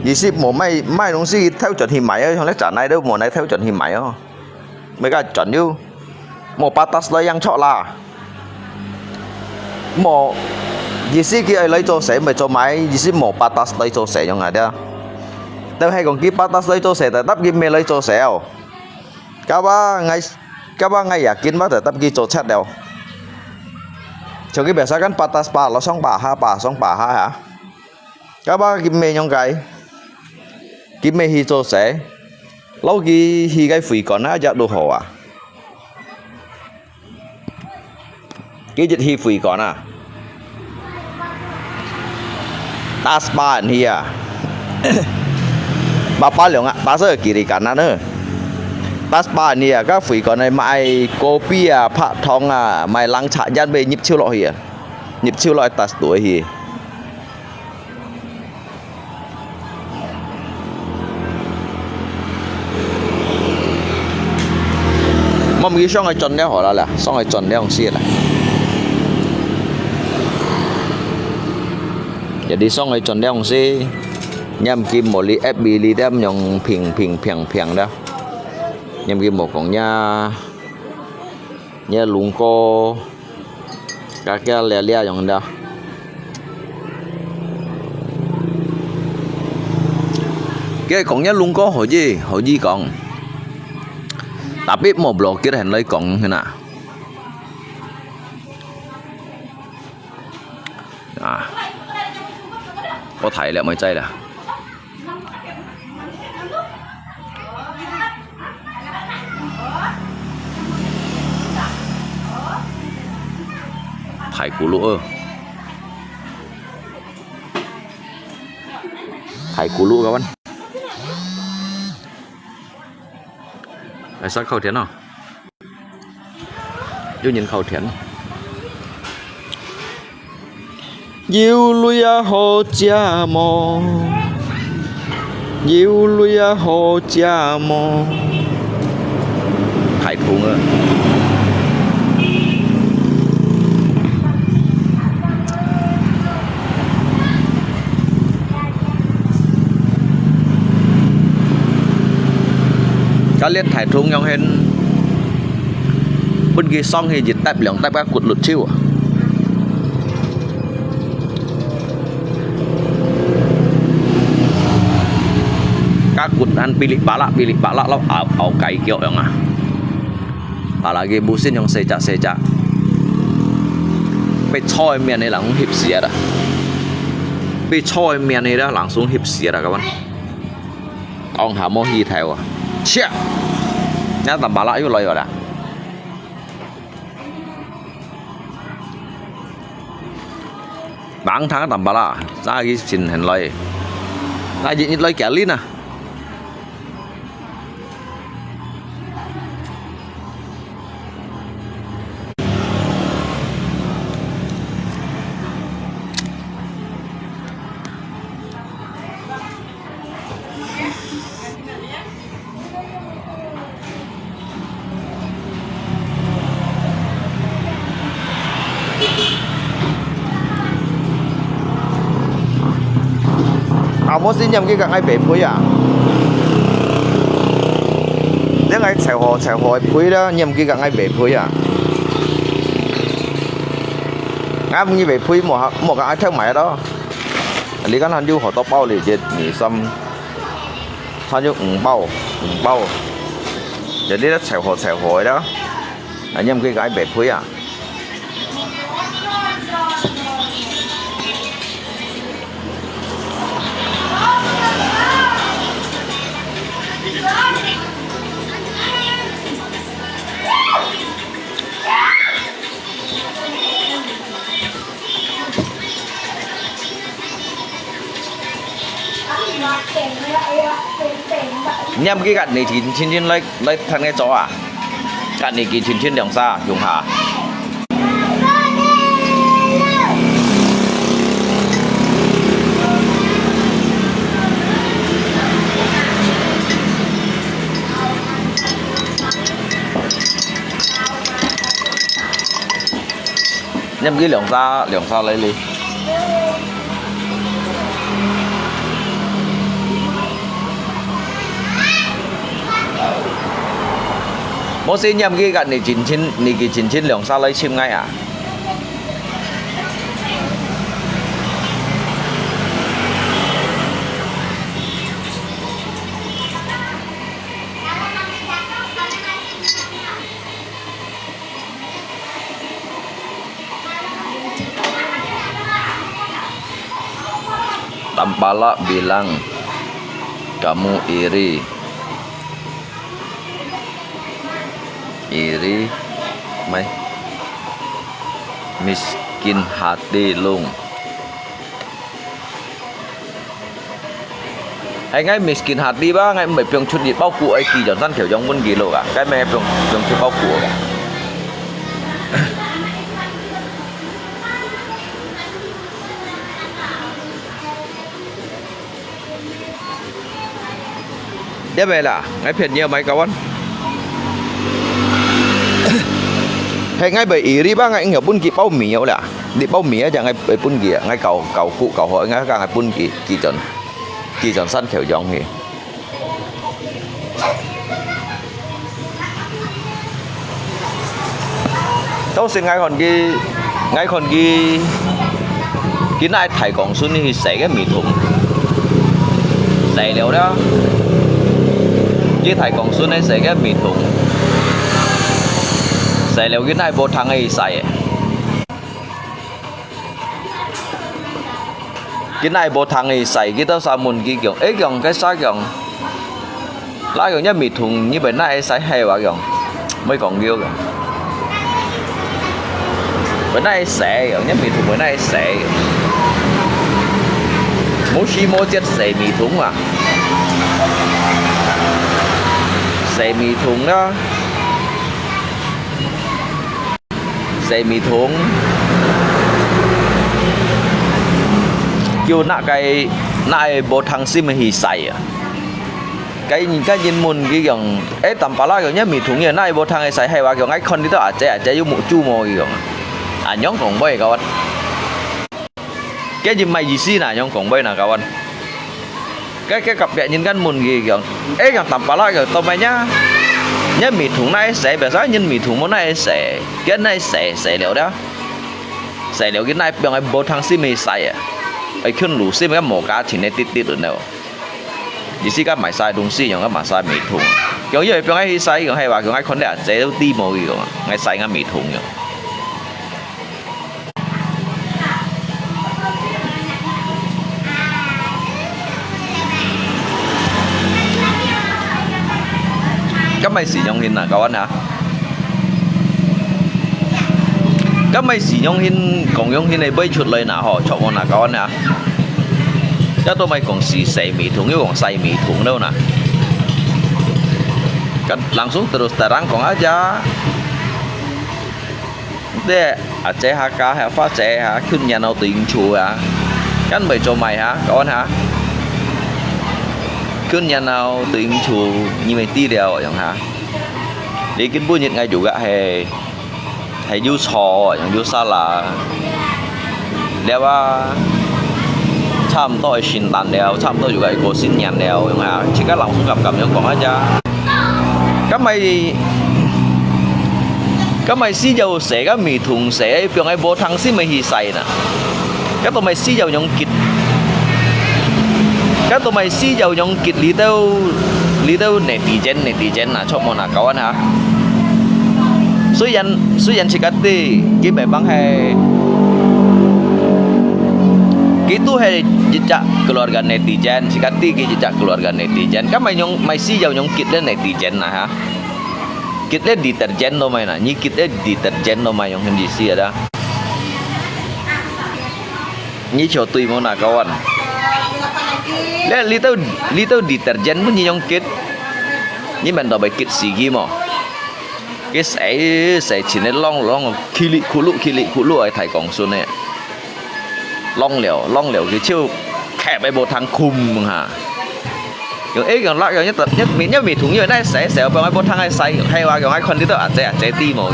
gì xí mổ mai đồng xí theo chuẩn hình máy không lẽ trả này đâu mổ này theo chuẩn hình máy không mấy cái chuẩn như mổ patas lấy yang chọ là mổ gì xí kia lấy cho sẻ mày cho máy gì xí mổ patas lấy cho sẻ trong ngày đó đâu hay còn kia patas lấy cho sẻ tại tấp kia mày lấy cho sẻ không các ba ngày à kiến bắt tại tấp kia cho chết đâu cho cái bẻ sa kan patas pa lo song pa ha hả các ba kia mày trong cái mê hi cho sẽ lâu hi cái phì còn á dạ đồ hồ à cái dịch hi phì còn à tas ba hi à ba lượng ạ ba giờ kỳ đi cả nữa tas ba hi à các phì còn này mai copy à phạ thong à mai lăng chạ gian về nhịp chiêu loại hi à nhịp chiêu loại tas tuổi hi mong cái xong rồi chọn đeo hỏi là xong rồi chọn đeo không xia là jadi xong rồi chọn đeo không xia nhâm kim một ly FB ly đem nhung phiền đó nhâm kim một con nha lúng co các cái lẻ nhung đó cái con nha lúng co hỏi gì còn tapi mau blokir hand lấy cổng thế nào có thải lại mới chay là thải cú lũ các bạn sao khâu thiện không vô nhìn khâu thiện yêu lui hồ cha mò yêu lui hồ cha mò thải thùng nữa cá liên thải thùng nhau hen bên kia xong thì dịch tạp lượng tạp các cụt lụt chiêu các cụt ăn pilih balak lo au kai kyo yang apalagi busin yang secak 被菜面的人翕死啦，被菜面的人送翕死啦，các bạn. Ông hả mô hi theo à, chia, nhá tầm bà lại vô lời rồi đã. Bán tháng tầm bà lại, ra cái xin hình lời, ra gì lời kẻ lít à. Ông muốn xin nhầm cái ai bể phối à? Nếu ai chèo hồ phối đó nhầm cái ai bể phối à? Ngáp như bể phối một cái ai theo mày đó. Lý cái hắn du họ tao bao liền chết nghỉ xăm. Hắn du bao. Giờ đi đó chèo hồ đó. Nhầm cái ai bể phối à? Nhâm cái gạt này thì chín lấy thằng nghe chó à? Gạt này kỳ chín đường xa dùng hả? Nhâm cái đường xa lấy đi. Mỗi xin nhầm cái gạt này chín lượng sao lấy chim ngay à? Tampala bilang kamu iri. Iri mày miskin hati luôn. Anh ngay miskin hati ba ngay mấy 병 chút ít bao cụ ấy kỳ 전산 kiểu giống quân gì lộ cả cái mẹ 병 chút bao cụ cả. Tiếp về là ngay phiền nhiều mấy các bạn. Hay ngay bởi ý đi ba ngay ở bún kỳ bao mì là đi bao mì chẳng ngay bởi bún kỳ ngay cầu cụ cầu hội ngay càng ngay bún kỳ tròn săn kiểu giống gì tao xin ngay còn cái này thầy còn xuân thì sẽ cái mì thùng xẻ liệu đó cái thầy còn xuân này sẽ cái mì thùng xài liệu cái này vô thằng ấy xài cái này vô thằng ấy xài cái đó sao muốn cái kiểu ấy kiểu cái sai kiểu lá kiểu nhất mì thùng như bên này xài hay quá kiểu mới còn yêu kiểu bên này xẻ kiểu nhất mì thùng bên này xẻ mỗi khi mỗi chất xẻ mì thùng mà xẻ mì thùng đó xẻ mì thùng kêu nạ cái nại bộ thằng sim hì xài à cái nhìn môn cái kiểu ấy tầm bả lá kiểu nhá mì thùng như nại bộ thằng ấy xài hay quá kiểu ngay con đi đó à chạy vô một chu mò kiểu à nhóm còn bay các bạn cái gì mày gì xí nè nhóm còn bay nè các bạn cái cặp vợ nhìn cái môn gì kiểu ấy kiểu tầm bả lá kiểu tao mày nhá nhá mì thùng này sẽ bẻ giá nhân mì thùng món này sẽ cái này sẽ liệu đó sẽ liệu cái này bằng cái bộ thằng sim hì xài à ấy khuyên lũ sim cái mỏ cá thì này tít được đâu chỉ xí cái mày sai đúng xí những cái mà sai mì thùng kiểu như bằng cái sai kiểu hayว่าkiểu ngay con đấy sẽ đâu đi mồi kiểu ngay sai cái mì thùng kiểu mày sử dụng hình à kawan hả các mày sử dụng hình còn dùng hình này bây chuột lời nào họ chọn món nào kawan hả các tôi mày còn xài mì thùng chứ còn xài mì thùng đâu nè kan langsung terus terang kong aja deh Aceh haka hava Aceh ha kun nhà nào tiền chùa à kan mày cho mày hả kawan hả kun nhà nào tiền chùa như mày ti đèo chẳng hả đi kinh bún những ngày juga hay hay du sò yang du sala đeo chăm tôi xin tàn đeo chăm tôi juga có xin nhàn đeo chẳng hả chỉ các langsung gặp nhau kong aja các mày xí dầu sẽ các mì thùng sẽ biếng ai bố thằng xí mày hì xài nè các tụi mày xí dầu nhông kịt các tụi mày xí dầu nhông kịt lý đâu netizen là cho món nào kawan hả suy dân chỉ cái gì cái bài băng hay gitu hay jejak keluarga netizen chỉ cái gì cái jejak keluarga netizen các mày xí dầu nhông kịt lên netizen nè hả kit le deterjen lo mày nè như kit le deterjen lo mày yang hindi siya dah như cho tùy món nào kawan le little deterjen pun yang kit như mình đòi bài kit sigi mà cái sẽ chỉ nên long kili khulu ai thầy còn xuân này long liều cái chiêu khẹp bài bột thằng khum hả yung ấy còn lại nhất mì thùng như này sẽ bằng ai bột thang ai say hayว่าyung aiคนที่ตัวอาจจะตีหมด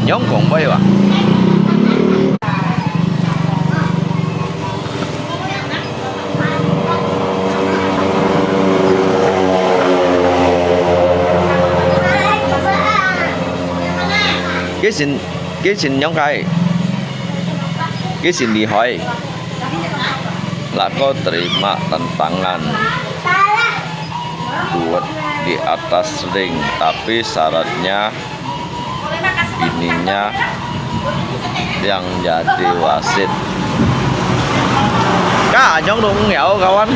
nhón còn bây giờ cái xin nhóm cái xin đi hỏi là kau terima tantangan buat di atas ring tapi syaratnya ininya yang jadi wasit cả nhóm đụng nghèo kawan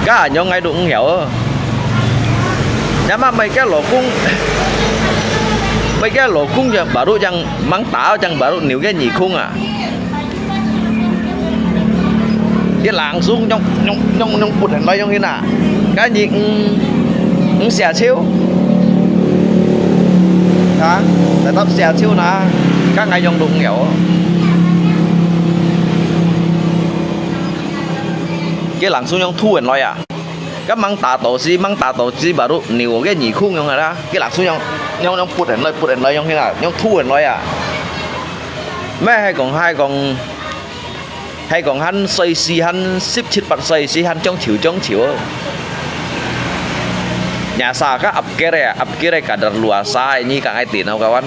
cả nhóm ngay đụng nghèo nhưng mấy cái lỗ cung giờ baru yang mang táo yang baru níu cái nhị khung à cái langsung nhông bụt hình bay trong kia nè cái gì cũng xẻ chiếu hả tại tóc xẻ chiếu nè các ngày trong đụng nghèo cái langsung nhông thu hình loài à cái mang tà tổ si baru níu cái nhị khung trong này đó cái langsung nhông bụt hình loài trong kia nè nhông thu hình loài à mấy hay còn hắn xây xì hắn xếp chít bạc xây xì hắn trong chiều nhà xa các ập kere kadar luasa ini kang ai tin không kawan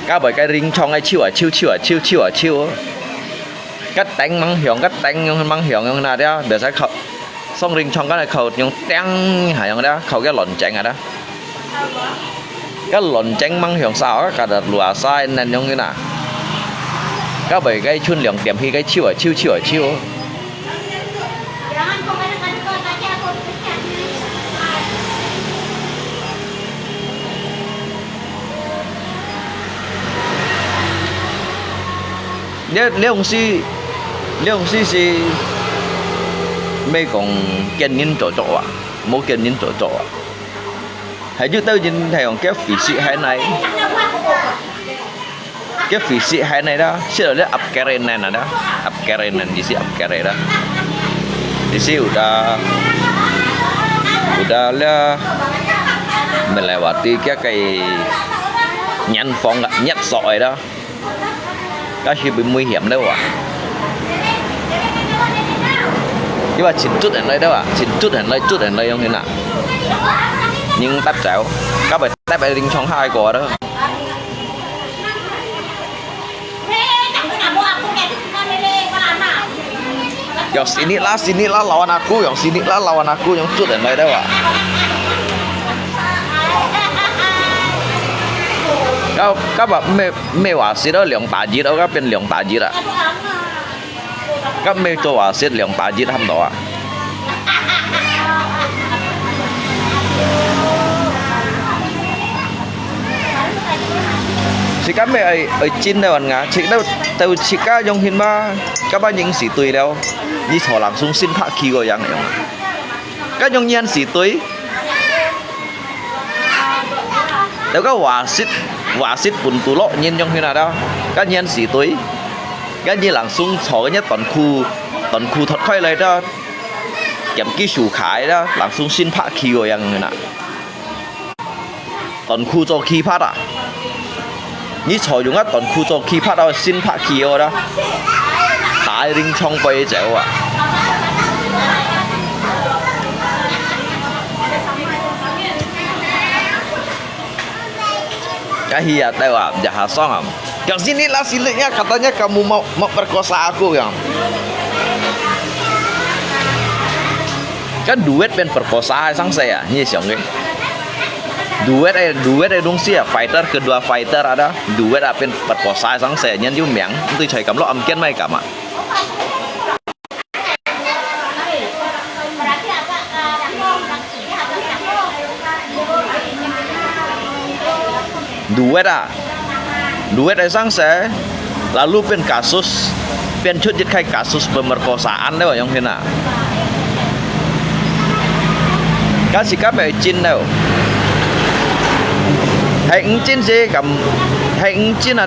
các bởi cái ring trong ai chiêu cắt đánh mang hiỏng như nào đó để sẽ khẩu xong ring trong cái này khẩu nhưng teng hải đó khẩu cái lòn chanh đó cái lòn chanh mang hiỏng sao các kadar luasa nên như thế nào các bởi cái chun lượng điểm khi cái chiêu nếu ông si mấy còn kiên nhẫn chỗ à mỗi kiên nhẫn chỗ à hãy như tôi nhìn thấy còn cái phỉ sĩ hay này cái phỉ sĩ hay này đó sẽ là ập keren này đó ập keren này di ập keren đó di udah lah melewati cái nhăn phong nhát sỏi đó cái gì bị nguy hiểm đâu ạ nhưng mà chỉ chút ở đây đâu ạ chỉ chút ở đây không thế nào nhưng tắt chéo các bạn tắt bài đinh trong hai quả đó yang sini lah lawan aku yang sini lah lawan aku yang chút ở đây đâu ạ các bạn mê hòa xí đó lượng tà gì đâu các bên lượng tà gì ạ các mê cho hòa xí lượng tà gì thăm đó ạ Jika me ai chin đâu anh ngà, chỉ đâu tàu jika dùng hin ba, các bạn những sĩ tuổi đâu, đi thọ làm sung xin phá khí rồi yang này, các dùng nhiên sĩ tuổi, đâu có hòa xít bùn tù lọ nhiên dùng hin nào đâu, các nhiên sĩ tuổi, các nhiên làm sung thọ cái nhất toàn khu thật khoai lấy đó, kiểm kỹ sủ khải đó, làm sung xin phá khí rồi yang này nè, toàn khu cho khí phát à. Ní chò dùng á toàn khu cho khí phát đâu xin phát khí rồi đó đại linh trong bay dẻo à cái hi à đây à jahat song à yang sini lah siliknya katanya kamu mau perkosa aku yang kan duet ben perkosa sang saya ini siang ke duet ai đúng sih ya fighter kedua fighter ada duet apa perkosa sang saya nhân yêu miệng tôi thấy cảm lo âm kiên mày cả mà duet ai sang saya lalu pen kasus pen cut jadi kayak kasus pemerkosaan deh yang hina kasih kabe Chin đâu hay ứng chín gì cầm hay ứng chín ở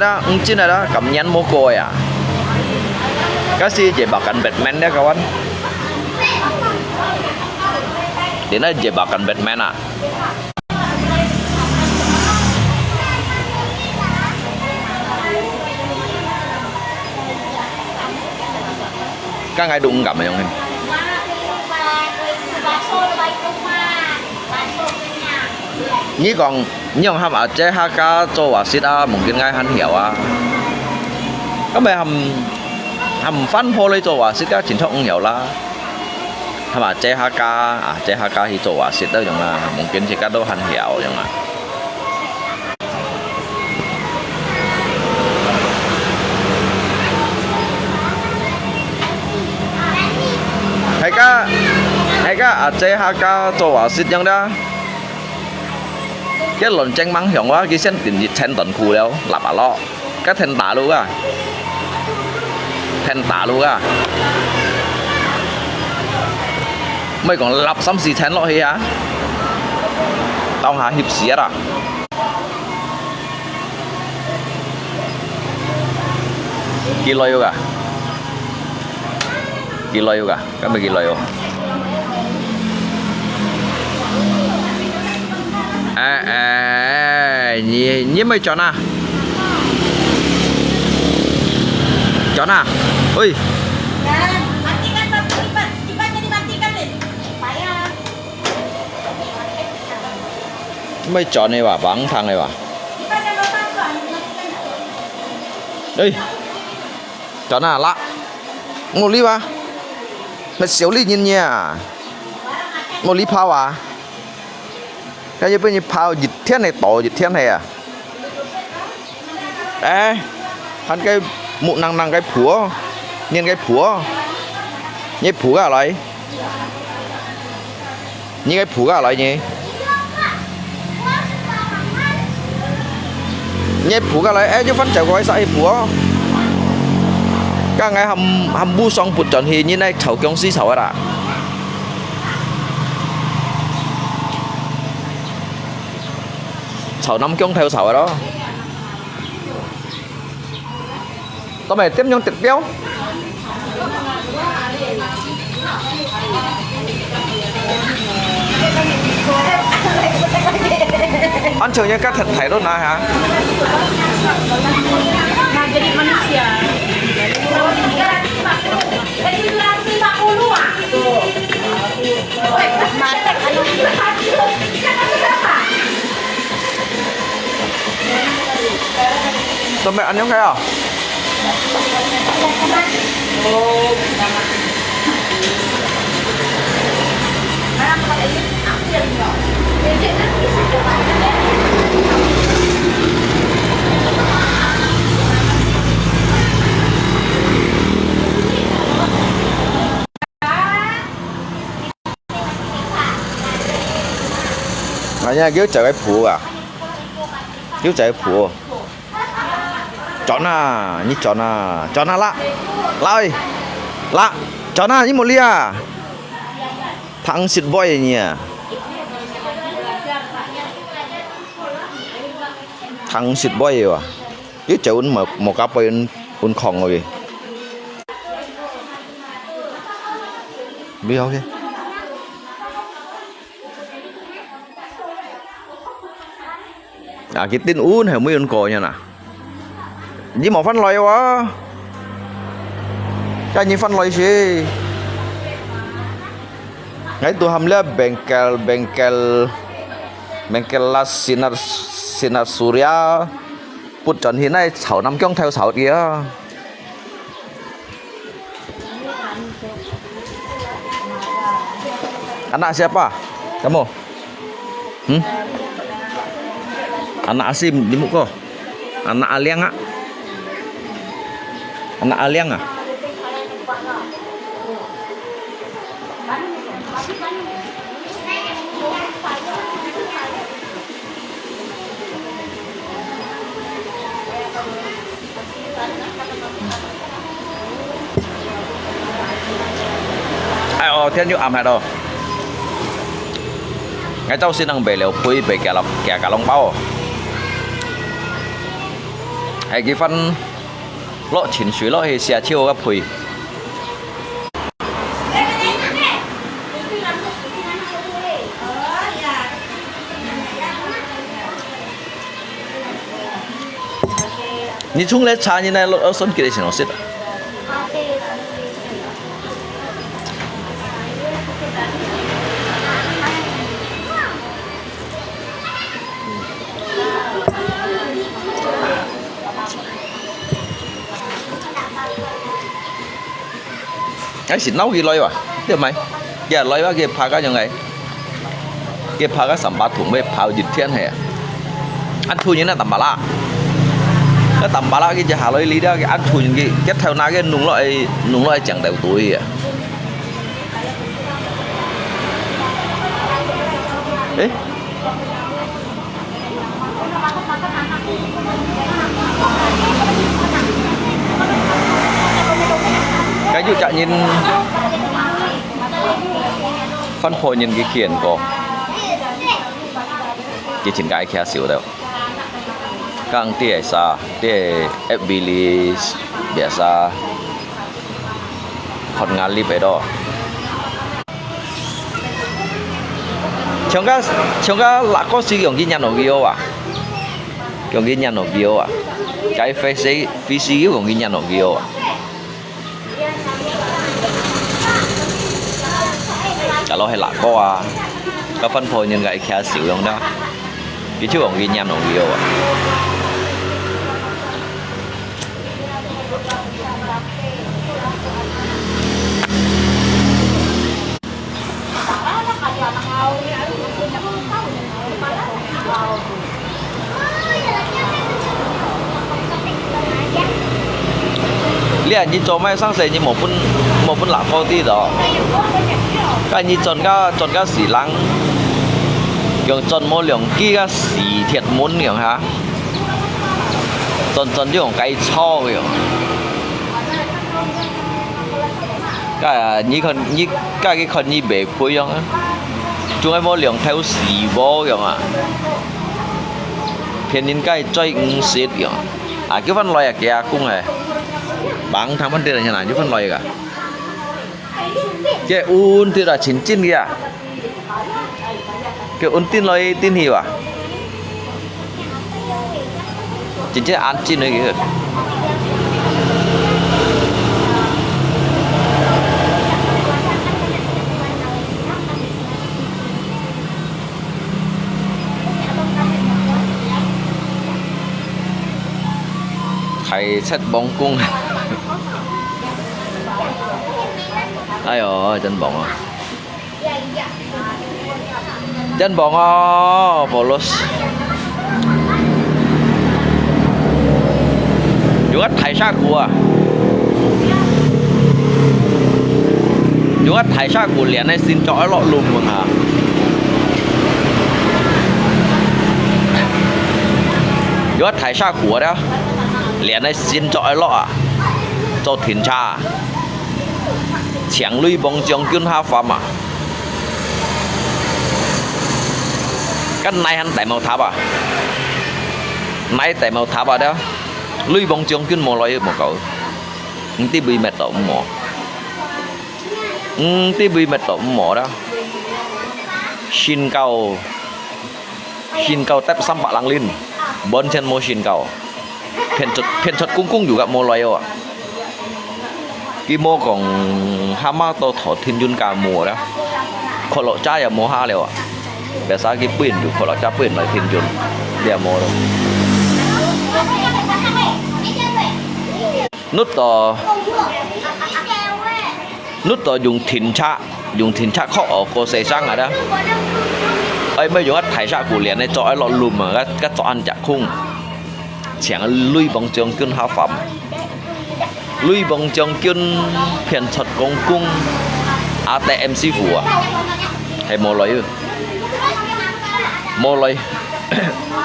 đó cầm nhắn mô côi à cái gì về bảo cảnh Batman đấy các bạn để nó về bảo cảnh Batman à các ngài đụng cầm này không ini còn nhưng hàm ở chế HK cho wasit à mungkin ngay hắn hiểu à các bạn hàm phân phô lấy cho wasit các chính thức không hiểu là hàm ở chế HK thì cho wasit đó giống là mungkin chỉ các đâu hắn hiểu giống là hay cả ở chế HK cho wasit giống đó cái lần tranh mắng hiểu quá cái sen tiền dịch ten tuần khu đâu lặp à lo cái ten tả luôn à mày còn lặp xăm gì ten lo hay hả tao hả hiệp xía à kilo yoga cái mày kilo yoga nhí mấy chó à ui mấy chó này bà vắng thằng này bà đây chó nào lạ một ly ba mày xíu ly nhìn nha một ly phao à cái như bây giờ phao dịch thiên này tổ dịch thiên này à ê hắn cái mụ năng cái phúa nên cái phúa như phúa à lại như cái phúa à lại nhỉ như phúa à lại ê chứ phân chạy gói sai phúa các ngày hầm bu xong bụt tròn thì như này chậu công sĩ sầu à sầu 5 kg theo sầu ở đó tao mày tiếp nhau thịt béo anh chờ như các thịt thảy đó nè hả jadi manusia tao mày ăn giống cái à nha, cứu chạy cái phụ à cứu chạy phụ chọn à như chọn à lạ ơi lạ chọn à như một lia thằng xịt voi nhỉ thằng xịt voi à cái chỗ một cặp bên un khòng rồi biết không chứ cái tin un hay mấy un cò nha nè như một phân loại quá cái như phân loại gì ngay tu ham le bengkel là sinar surya put trần hiện nay sáu năm kyong theo sáu kia anak siapa kamu anak Asim di muka anak Aliang ah anak Aliang ah ai thiên như ẩm hạt đâu ngay cháu xin ăn bể liệu phui bể cả lòng bao hay cái phần lọ chín suy lọ hay xe chiêu cái phui你从来查你那老孙给的钱我写的。cái xịt nấu gì lôi à, được mày, giờ lôi vào cái phá cái như này, cái phá cái sắm bát thùng với phá dịch thiên hè, ăn thui như là tầm bả cái tầm bả cái giờ hà lôi lý đó cái ăn thui những cái theo na cái nung loại chẳng đều tuổi à, ấy, cái dụ chạy nhìn phân phối nhìn cái kiện của cái chính cái kia xíu đâu càng tiệt sa tiệt Ebilis biasa hot ngali bedo chúng ta là có sử dụng cái nhà nổi video à dùng cái nhà nổi video à cái face của cái nhà nổi video à cả lo hay là có phân phối những cái kia sử dụng đó cái chú ông ghi nhận ông nhiều à liền như cho mai sang sẻ như một phân lạc có tí đó cái như chọn cái xì lăng dùng chọn một lượng kia xì thiệt muốn nhiều hả chọn dùng cái cho nhiều cái như cái con như bể phơi giống á chúng em một lượng theo xì vô giống à phiền những cái chơi xịt giống à cái phân loại kia cũng này bạn thằng vấn đề là như nào chứ phân loại cả cái un thì là chín chín kìa cái un tin loại tin hiểu à chín chín ăn chín này kìa thầy xét bóng cung ai ơi chân bóng à chân bóng à bolos juga thầy sa của juga thầy sa của liền này xin chọi lọ lùm mà hả juga thầy sa của đó liền này xin cho lọ à cho thiền cha chẳng lui bóng trong chuyên ha phạm à cái này hắn tại màu tháp à này tại màu tháp à đó lui bóng trong chuyên màu loại một cậu tí bị mệt tổ mỏ tí bị mệt tổ mỏ đó xin cầu tép xăm bạc lăng linh bên trên mô xin cầu phiền chật cung juga mô loài à cái mô còn hama to thọ thiên duyên cả mùa đó khó lộ trái à mô ha liệu à bây giờ cái pin được khó lộ trái pin lại thiên duyên để mô đâu nút to dùng thìn cha khó ở cô xây sang ở đó ấy bây giờ thải ra của liền này cho lọ lùm mà cái cho ăn chả khung chẳng lui bằng trường cơn hao phẩm lui bằng trường cơn phiền thật công cung ATM sư phụ à hay mò lấy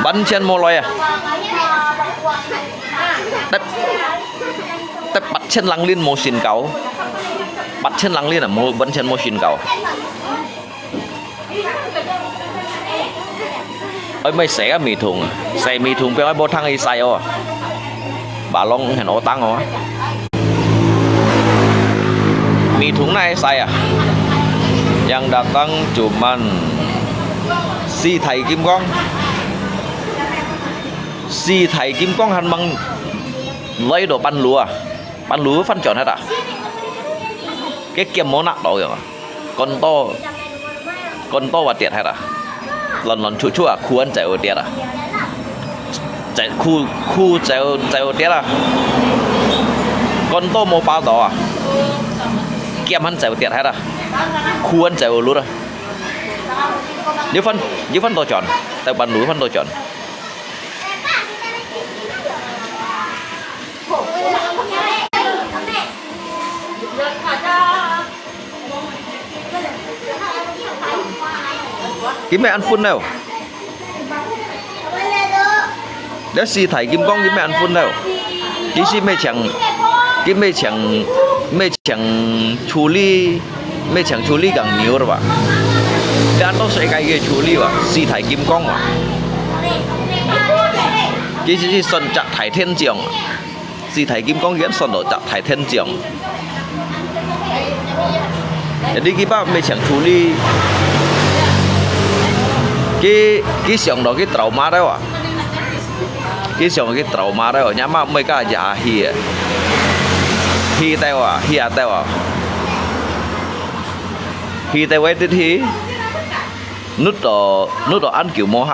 bắn trên mò lấy à đất bắt chân lăng liên mò xin cầu bắt chân lăng liên à mò bắn chân mò xin cầu ơi mấy xẻ mì thùng xẻ mì thùng phải bó thang y xay à bà long hẹn ổ tăng hả mì thùng này xay à yang datang cuman si thầy kim quang hắn mang lấy đồ pan lúa phân chọn hết à cái kem món nặng đó rồi con to và tiệt hết à lần chua à khu ăn chạy ở tiệt à chạy khu chạy ở tiệt à con to màu bao đó à kem hắn chạy ở tiệt hết à khu ăn chạy ở lúa à nếu phân to chọn tại bàn lúa phân to chọn cái mẹ ăn phun đâu để si thầy kim cong cái mẹ ăn phun đâu cái si mẹ chẳng chú ly càng nhiều rồi bạn đã nó sẽ cái chú ly à si thầy kim cong mà cái si xuân chặt thầy thiên trường si thầy kim cong diễn xuân đổ chặt thầy thiên trường đi cái bác mẹ chẳng chú ly cái sòng đó cái trầu má đó à cái sòng cái trầu má đó nhá mà mấy cái giả hi tao à hi tao ấy thì nút đó ăn kiểu mô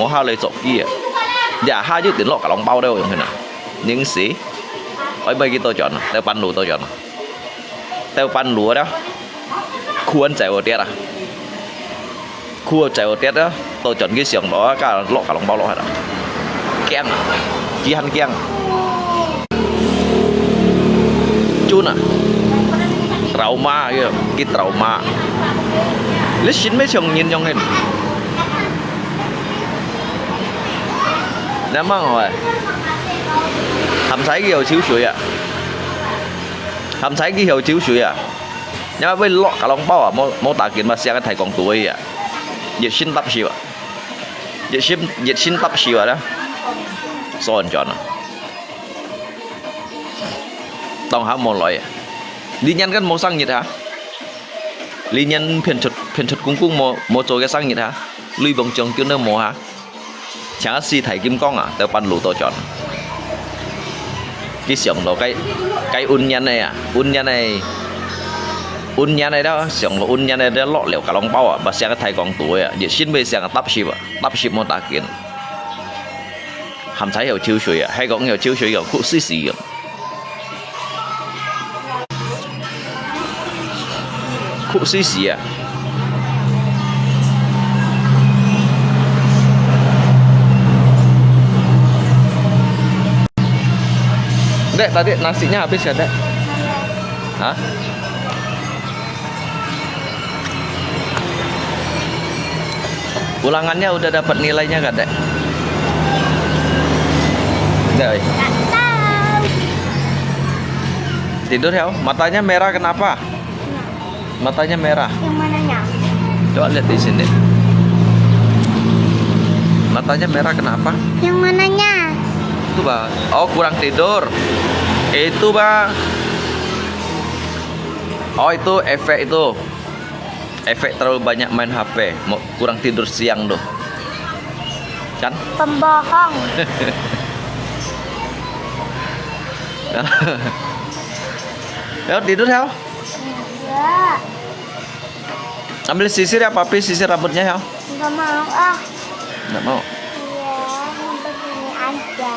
ha lấy sọc kia giả hai chứ tiền lọ cả lòng bao đâu vậy nào những sĩ ở mấy cái tôi chọn tao pan lúa tao pan lúa đó khu ăn chạy ở tiết à khu chạy ở tiết đó tôi chọn cái xưởng đó cả lòng bao lọ hết à keng chỉ ăn keng chun à trầu ma cái trầu ma lấy xin mấy chồng nhìn trong hình ném mang rồi hầm sấy cái hồ chiếu suối à nhưng mà với lọ cả lòng bao à mô tả kiến mà xem cái thầy còn tuổi à nhiệt sinh tập xíu à nhiệt sinh tập xíu à đó son chọn à tông hả một loại lý nhân cái màu xanh nhiệt hả lý nhân phiền chật cung một chỗ cái xanh nhiệt hả lui bằng trường kiểu nơi màu hả chẳng si thầy kim cong à tao pan lù tôi chọn cái xưởng đó cái un nhân này đó xưởng un nhân này đó lọ liệu cả lòng bao à và xem cái thầy còn tuổi à vậy xin bây giờ tập ship một tạ kiện hàm thái hiểu chiếu suy à hay có hiểu chiếu suy hiểu cụ xí à cụ xí à Dek, tadi nasinya habis ya, Dek? Hah? Ulangannya udah dapat nilainya gak, Dek? Dari. Nggak tahu. Tidur ya. Matanya merah kenapa? Matanya merah. Yang mananya? Coba lihat di sini. Matanya merah kenapa? Yang mananya? Itu bang. Oh kurang tidur. Itu bang. Oh itu efek itu. Efek terlalu banyak main HP. Mau kurang tidur siang tuh. Kan? Pembohong. Ya tidur ya. Enggak. Ambil sisir ya papi, sisir rambutnya ya. Enggak mau ah. Nggak mau. Iya, yang begini aja.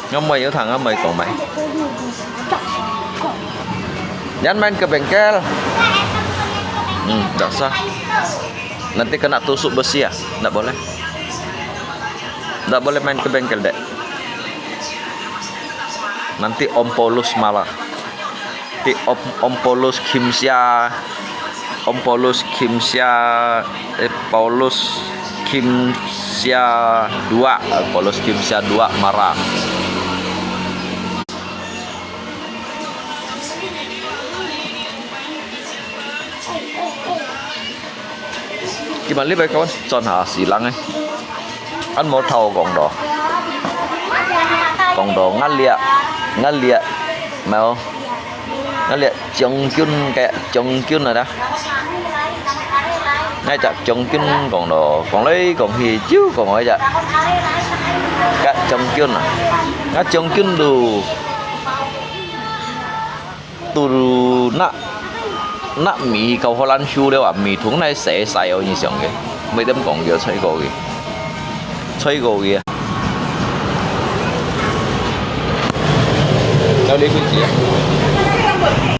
Ngomong itu thằng mày còn mày. Jangan main ke bengkel. Nggak usah. Nanti kena tusuk besi ya. Nggak boleh. Nggak boleh main ke bengkel dek. Nanti Om Polus malah. Nanti Om Polus Kimsia. Om Polus Kimsia. Paulus Kimsia 2. Paulus Kimsia 2 marah. Gimana nih kawan? Son hả xì lăng ấy. Ăn một thầu gọng đỏ ngăn liệt mà không ngăn liệt trồng kyun kẹ trồng kyun rồi đó ngay chặt trồng kyun gọng đỏ còn lấy còn hì chứ còn hỏi chặt kẹ trồng kyun à ngắt trồng kyun đủ đủ nạ mì cầu Hoa Lan chu đấy à mì thúng này sẽ xài ở như vậy cái mấy đêm còn giờ吹過嘅有呢句字啊